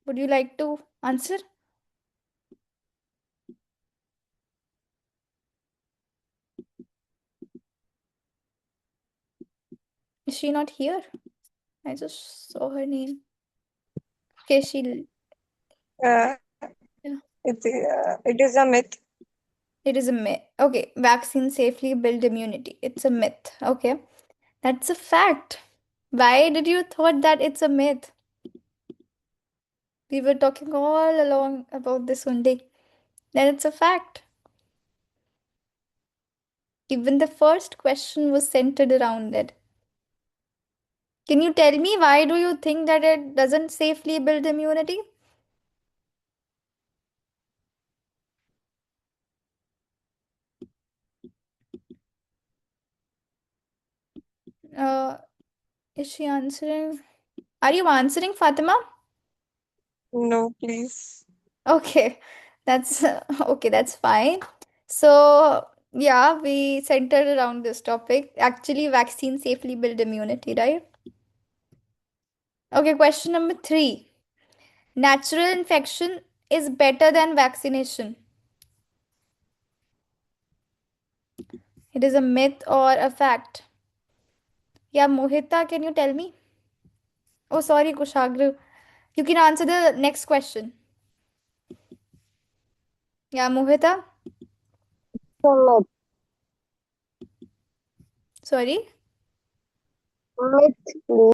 would you like to answer? Is she not here? I just saw her name. Okay, she. Uh, Yeah. it is a myth. It is a myth. Okay, vaccines safely build immunity. It's a myth. Okay, that's a fact. Why did you thought that it's a myth? We were talking all along about this one day. Then it's a fact. Even the first question was centered around it. Can you tell me why do you think that it doesn't safely build immunity? Uh, is she answering? Are you answering, Fatima? No, please. Okay, that's okay, that's fine. So, yeah, we centered around this topic. Actually, vaccines safely build immunity, right? Okay, question number 3. Natural infection is better than vaccination. It is a myth or a fact? Yeah, Mohita, can you tell me? Oh, sorry, Kushagra. You can answer the next question. Yeah, Mohita? So Sorry? myth, myth.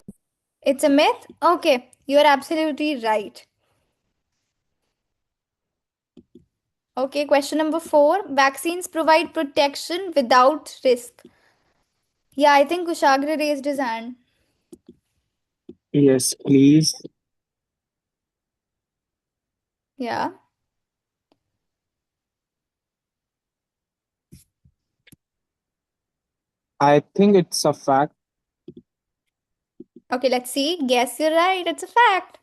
It's a myth? Okay, you are absolutely right. Okay, question number 4. Vaccines provide protection without risk. Yeah, I think Kushagra raised his hand. Yes, please. Yeah. I think it's a fact. Okay, let's see. Guess you're right. It's a fact.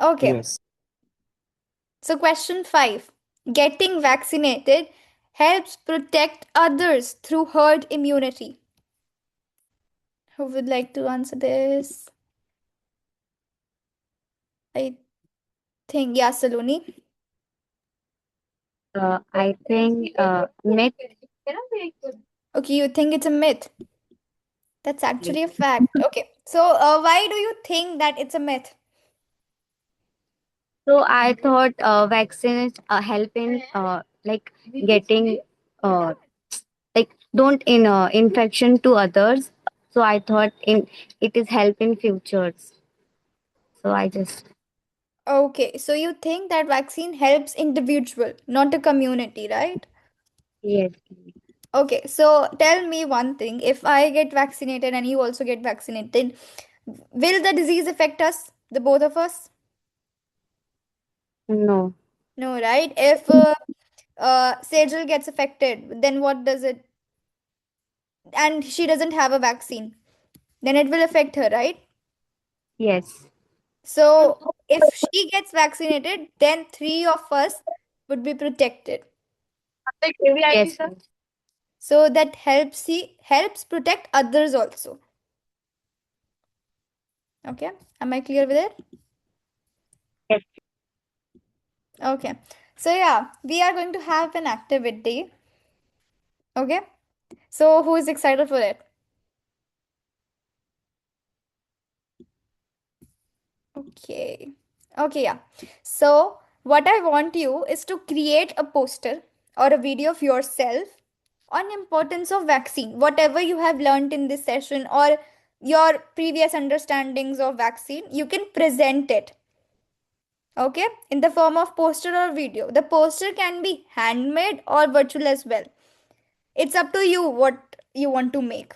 Okay. Yes. So, question 5. Getting vaccinated helps protect others through herd immunity. Who would like to answer this? I think, yeah, Saloni. I think myth. Okay, you think it's a myth. That's actually a fact. Okay. So, why do you think that it's a myth? So I thought vaccines help in like getting uh, like don't in infection to others. So I thought in it is help in futures. So I just Okay, so you think that vaccine helps individual, not a community, right? yes. Okay, so tell me one thing. If I get vaccinated and you also get vaccinated, will the disease affect us, the both of us? No. No, right? If Sejal gets affected, then what does it? And she doesn't have a vaccine, then it will affect her, right? Yes. So if she gets vaccinated, then three of us would be protected. Yes. So that helps protect others also. Okay, am I clear with it? Yes. Okay, so yeah, we are going to have an activity. Okay, so who is excited for it? Okay. Okay, yeah. So, what I want you is to create a poster or a video of yourself on importance of vaccine. Whatever you have learned in this session or your previous understandings of vaccine, you can present it. Okay? In the form of poster or video. The poster can be handmade or virtual as well. It's up to you what you want to make.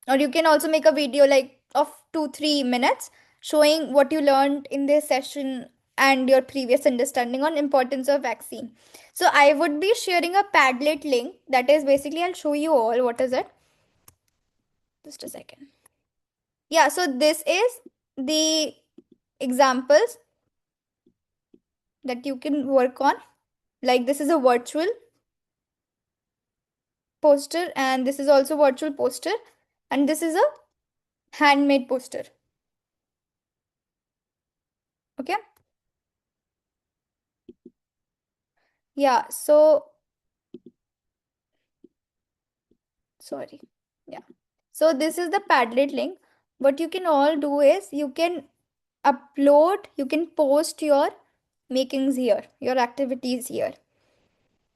Or you can also make a video like of 2 3 minutes showing what you learned in this session and your previous understanding on importance of vaccine. So I would be sharing a Padlet link. That is basically, I'll show you all. What is it? Just a second. Yeah, so this is the examples that you can work on. Like this is a virtual poster and this is also virtual poster and this is a handmade poster. Okay? Yeah, so sorry. Yeah. So this is the Padlet link. What you can all do is you can upload, you can post your makings here, your activities here.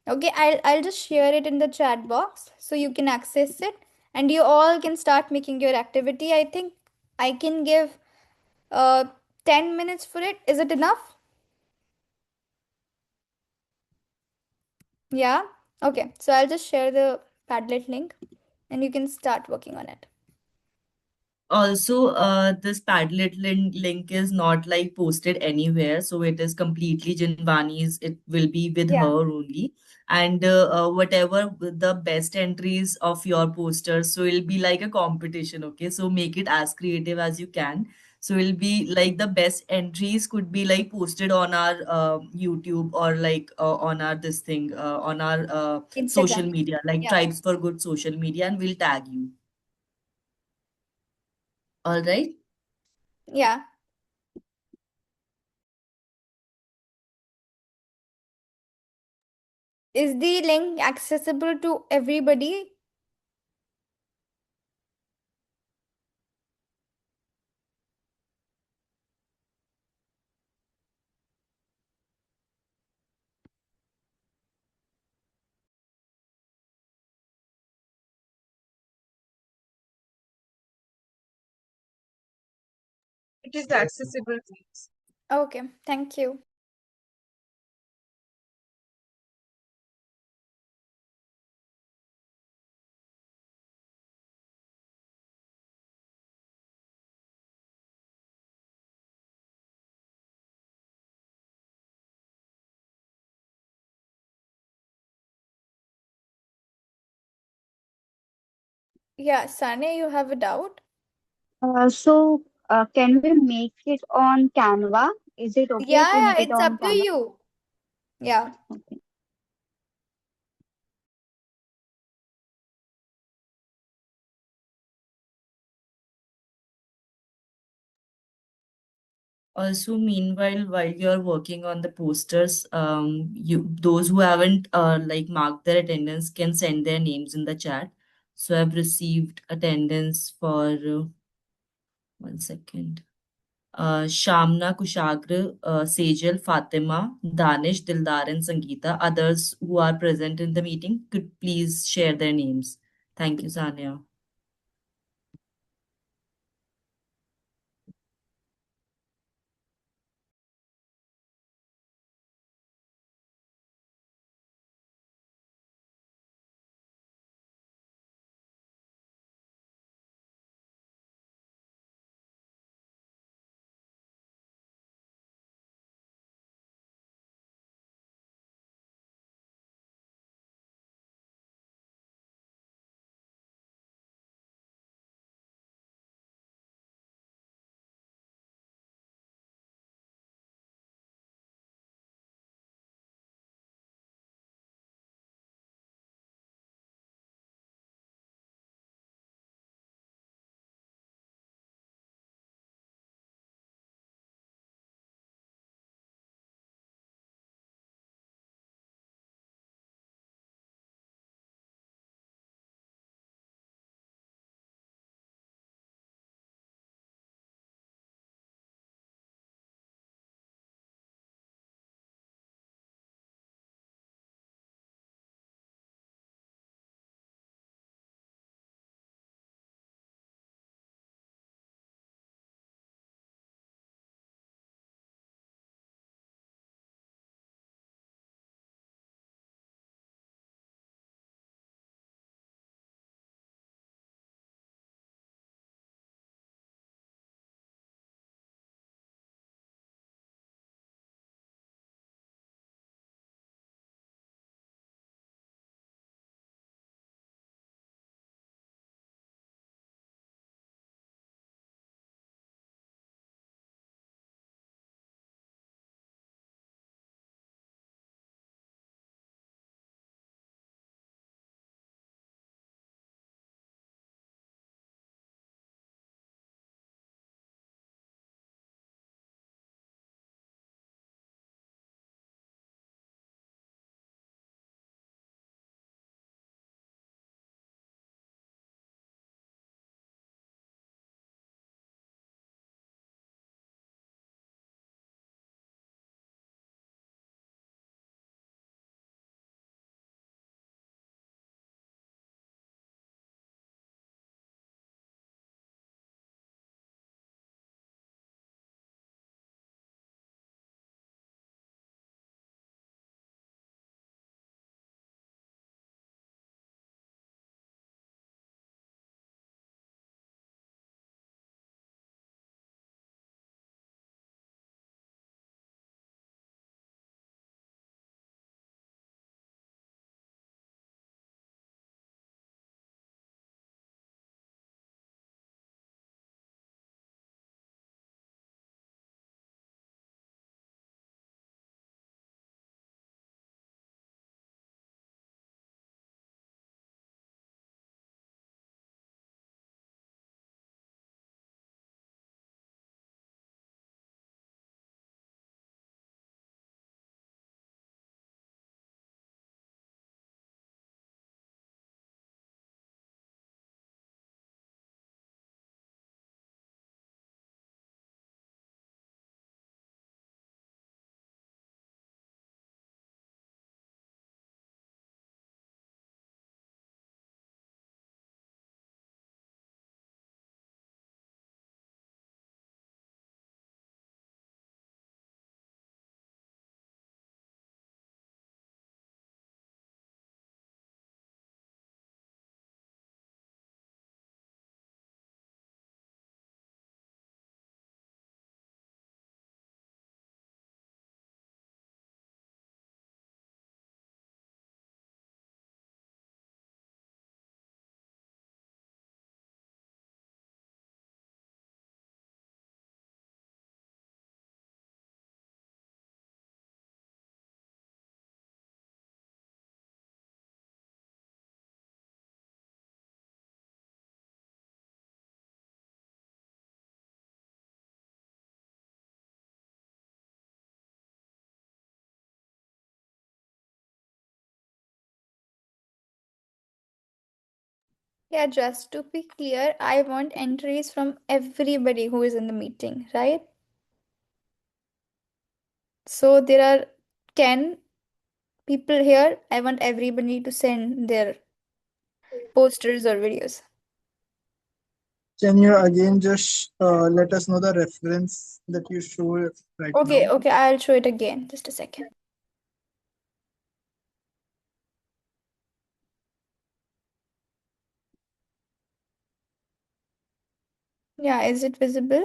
Okay, I'll just share it in the chat box so you can access it and you all can start making your activity. I think I can give uh 10 minutes for it. Is it enough? Yeah. Okay. So I'll just share the Padlet link and you can start working on it. Also, this Padlet link is not like posted anywhere, so it is completely Jinwani's. It will be with Yeah. her only, and whatever the best entries of your posters, so it'll be like a competition. Okay, so make it as creative as you can. So it'll be like the best entries could be like posted on our YouTube or like on our this thing on our social Instagram. media, like Yeah. Tribes for Good social media, and we'll tag you. All right. Yeah. Is the link accessible to everybody? It is accessible, please. Okay, thank you. Yeah, Sane, you have a doubt? Can we make it on Canva? Is it okay Yeah, to yeah, make it it's on up to Canva? you. Yeah. Okay. Also, meanwhile, while you're working on the posters, you those who haven't like marked their attendance can send their names in the chat. So I've received attendance for 1 second. Shamna, Kushagra, Sejal, Fatima, Danish, Dildar, and Sangeeta. Others who are present in the meeting could please share their names. Thank you, Sanya. Yeah, just to be clear, I want entries from everybody who is in the meeting, right? So there are 10 people here. I want everybody to send their posters or videos. Can you again just let us know the reference that you show right Okay, now? okay, I'll show it again. Just a second. Yeah, is it visible?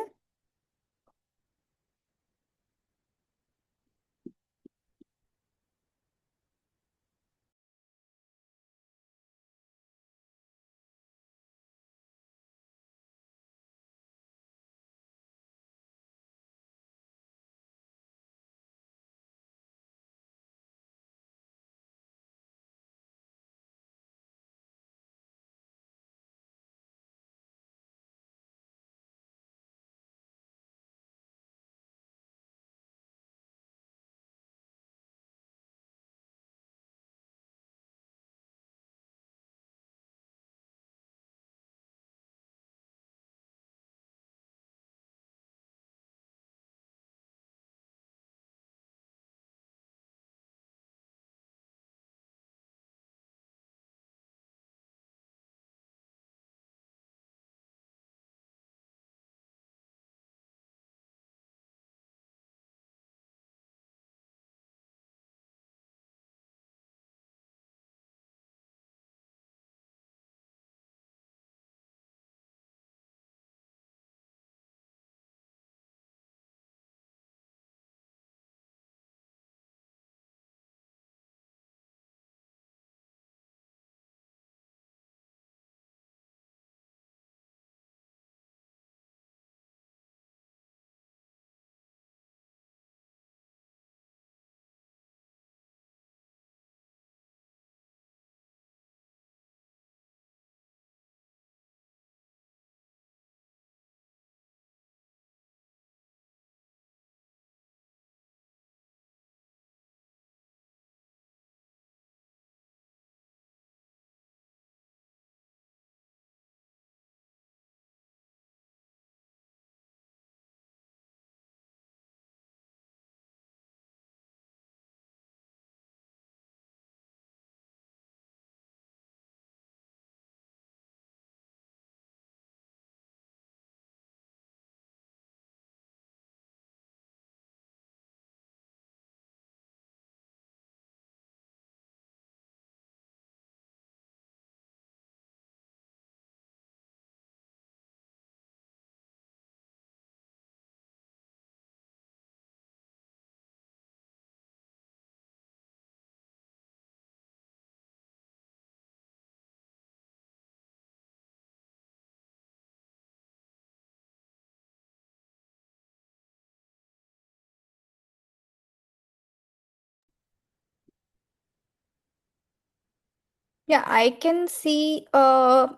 Yeah, I can see a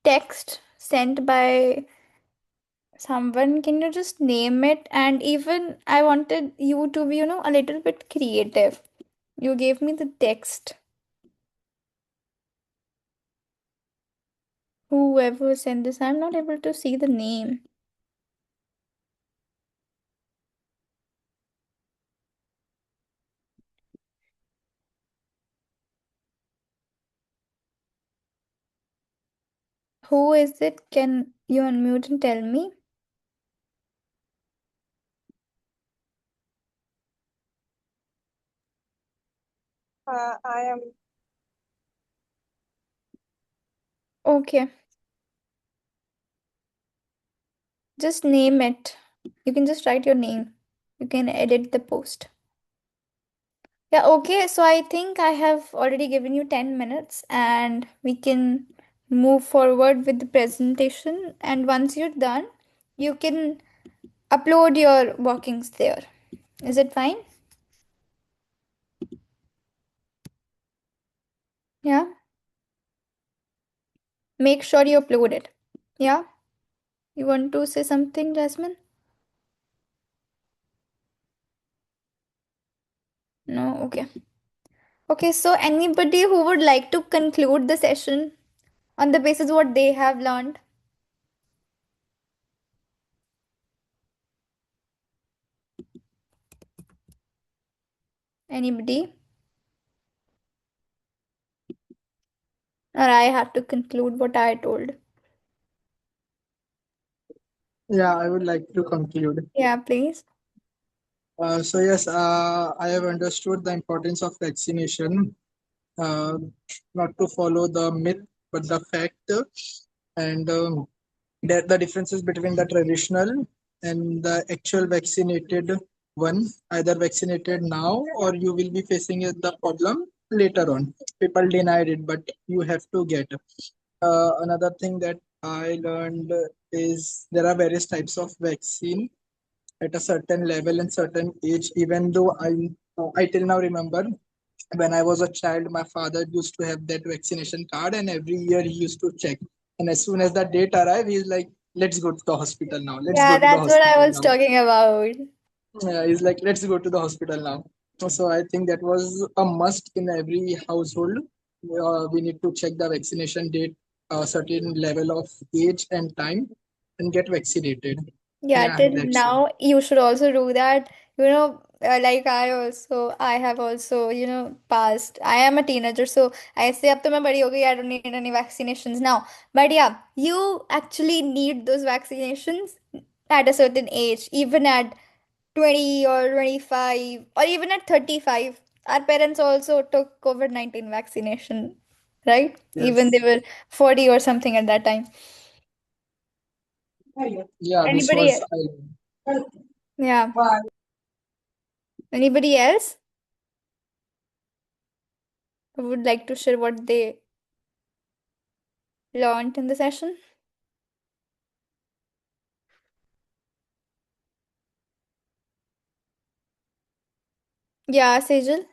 text sent by someone. Can you just name it? And even I wanted you to be, a little bit creative. You gave me the text. Whoever sent this, I'm not able to see the name. Who is it? Can you unmute and tell me? I am. Okay, just name it. You can just write your name. You can edit the post. Yeah, okay. So I think I have already given you 10 minutes and we can move forward with the presentation. And once you're done, you can upload your workings there. Is it fine? Yeah. Make sure you upload it. Yeah. You want to say something, Jasmine? No? Okay. Okay, so anybody who would like to conclude the session on the basis what they have learned. Anybody? Or I have to conclude what I told. Yeah, I would like to conclude. Yeah, please. So yes, I have understood the importance of vaccination, uh, not to follow the myth, but the fact, and that the differences between the traditional and the actual vaccinated one, either vaccinated now or you will be facing the problem later on. People denied it, but you have to get. Another thing that I learned is there are various types of vaccine at a certain level and certain age. Even though I till now remember when I was a child, my father used to have that vaccination card, and every year he used to check. And as soon as the date arrived, he's like, "Let's go to the hospital now. Let's Yeah, go to the that's what I hospital was now." talking about. Yeah, he's like, "Let's go to the hospital now." So I think that was a must in every household. We need to check the vaccination date, a certain level of age and time, and get vaccinated. Yeah, Yeah, till that's it. now you should also do that. Like I have also, passed. I am a teenager, so I say up to my body, okay, I don't need any vaccinations now. But yeah, you actually need those vaccinations at a certain age, even at 20 or 25 or even at 35. Our parents also took COVID-19 vaccination, right? Even they Yes. were 40 or something at that time. Yeah, this Anybody? was Yeah. Anybody else who would like to share what they learned in the session? Yeah, Sejal.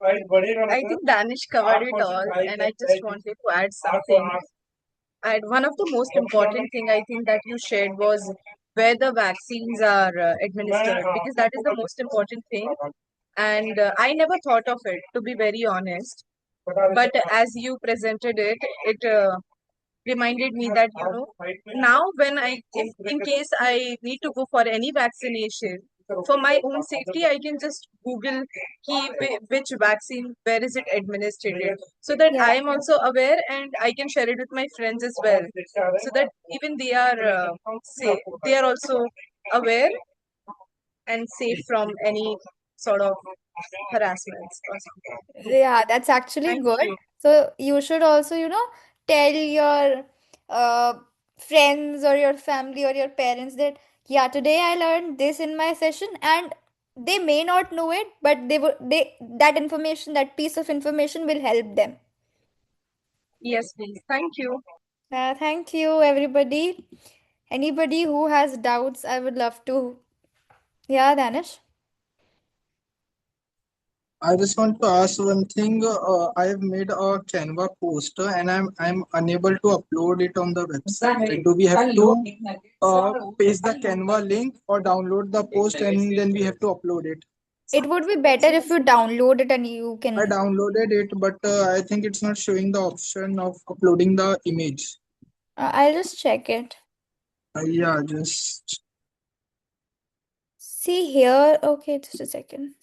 I think Danish covered it all, and I just wanted to add something. And one of the most important thing I think that you shared was where the vaccines are administered, because that is the most important thing. And I never thought of it, to be very honest. But as you presented it, it reminded me that now when in case I need to go for any vaccination for my own safety, I can just google which vaccine, where is it administered, so that I Yeah. am also aware and I can share it with my friends as well, so that even they are they are also aware and safe from any sort of harassments or something. Yeah, that's actually Thank good. you. So you should also, tell your uh, friends or your family or your parents that, yeah, today I learned this in my session, and they may not know it, but they that information, that piece of information will help them. Yes, please. Thank you. Thank you, everybody. Anybody who has doubts, I would love to. Yeah, Danish. I just want to ask one thing. I have made a Canva poster and I'm unable to upload it on the website. Do we have to paste the Canva link or download the post and then we have to upload it? It would be better if you download it and you I can. downloaded it, but I think it's not showing the option of uploading the image. I'll just check it. Yeah, just See here. Okay, just a second.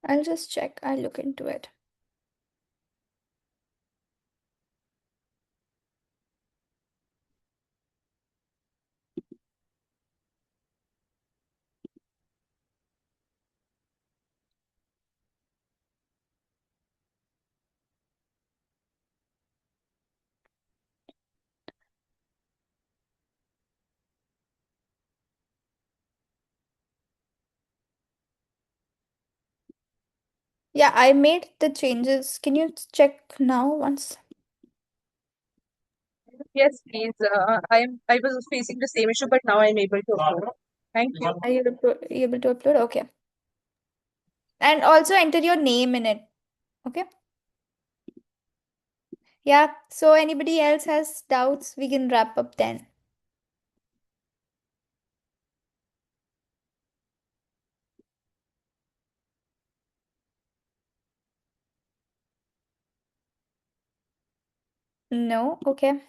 I'll just check. I'll look into it. Yeah, I made the changes. Can you check now once? Yes, please. I was facing the same issue, but now I'm able to upload. Thank you. Are you able to upload? Okay. And also enter your name in it. Okay. Yeah. So anybody else has doubts, we can wrap up then. No? Okay.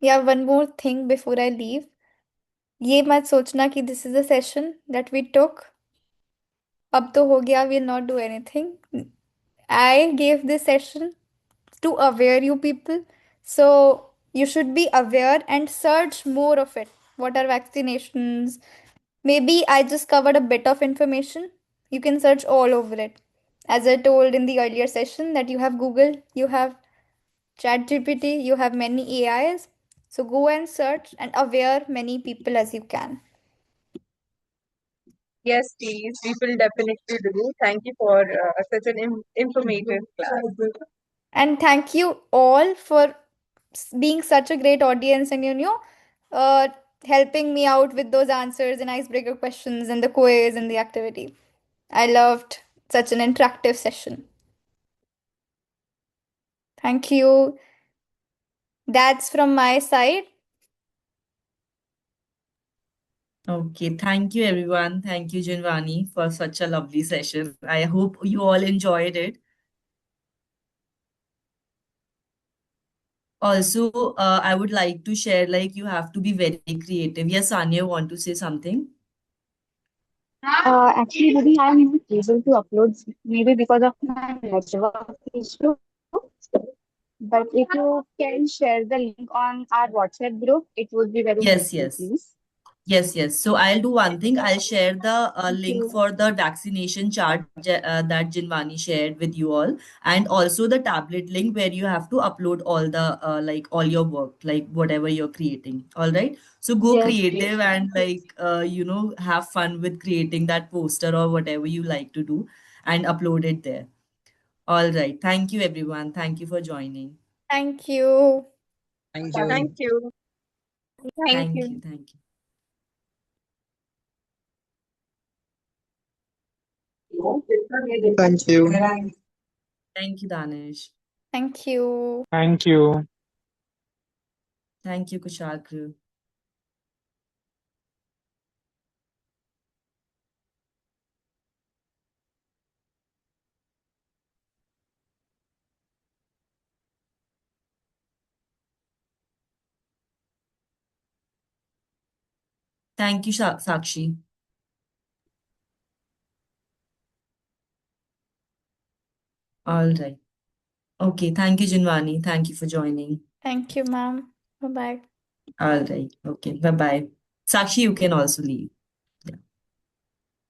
Yeah, one more thing before I leave. ये मत सोचना कि this is a session that we took. अब तो हो गया, we'll not do anything. I gave this session to aware you people. So you should be aware and search more of it. What are vaccinations? Maybe I just covered a bit of information. You can search all over it. As I told in the earlier session, that you have Google, you have ChatGPT, you have many AIs. So go and search and aware many people as you can. Yes, please. We will definitely do. Thank you for such an informative class. And thank you all for being such a great audience and uh, helping me out with those answers and icebreaker questions and the quiz and the activity. I loved such an interactive session. Thank you. That's from my side. Okay, thank you everyone. Thank you, Jinwani, for such a lovely session. I hope you all enjoyed it. Also, I would like to share, like, you have to be very creative. Yes, Sanya, want to say something? Actually, maybe I'm not able to upload, maybe because of my network issue. But if you can share the link on our WhatsApp group, it would be very Yes, helpful, yes. please. Yes, yes. So I'll do one thing. I'll share the Thank link you. for the vaccination chart that Jinwani shared with you all, and also the tablet link where you have to upload all the like all your work, like whatever you're creating. All right. So go Yes, creative please. and like have fun with creating that poster or whatever you like to do, and upload it there. All right. Thank you, everyone. Thank you for joining. Thank you. Thank Thank you. you. Thank Thank you. you. Thank you. Thank you. Thank you, Danish. Thank you. Thank you. Thank you, Kushal crew. Thank you, Sakshi. All right. Okay. Thank you, Jinwani. Thank you for joining. Thank you, ma'am. Bye bye. All right. Okay. Bye bye. Sakshi, you can also leave.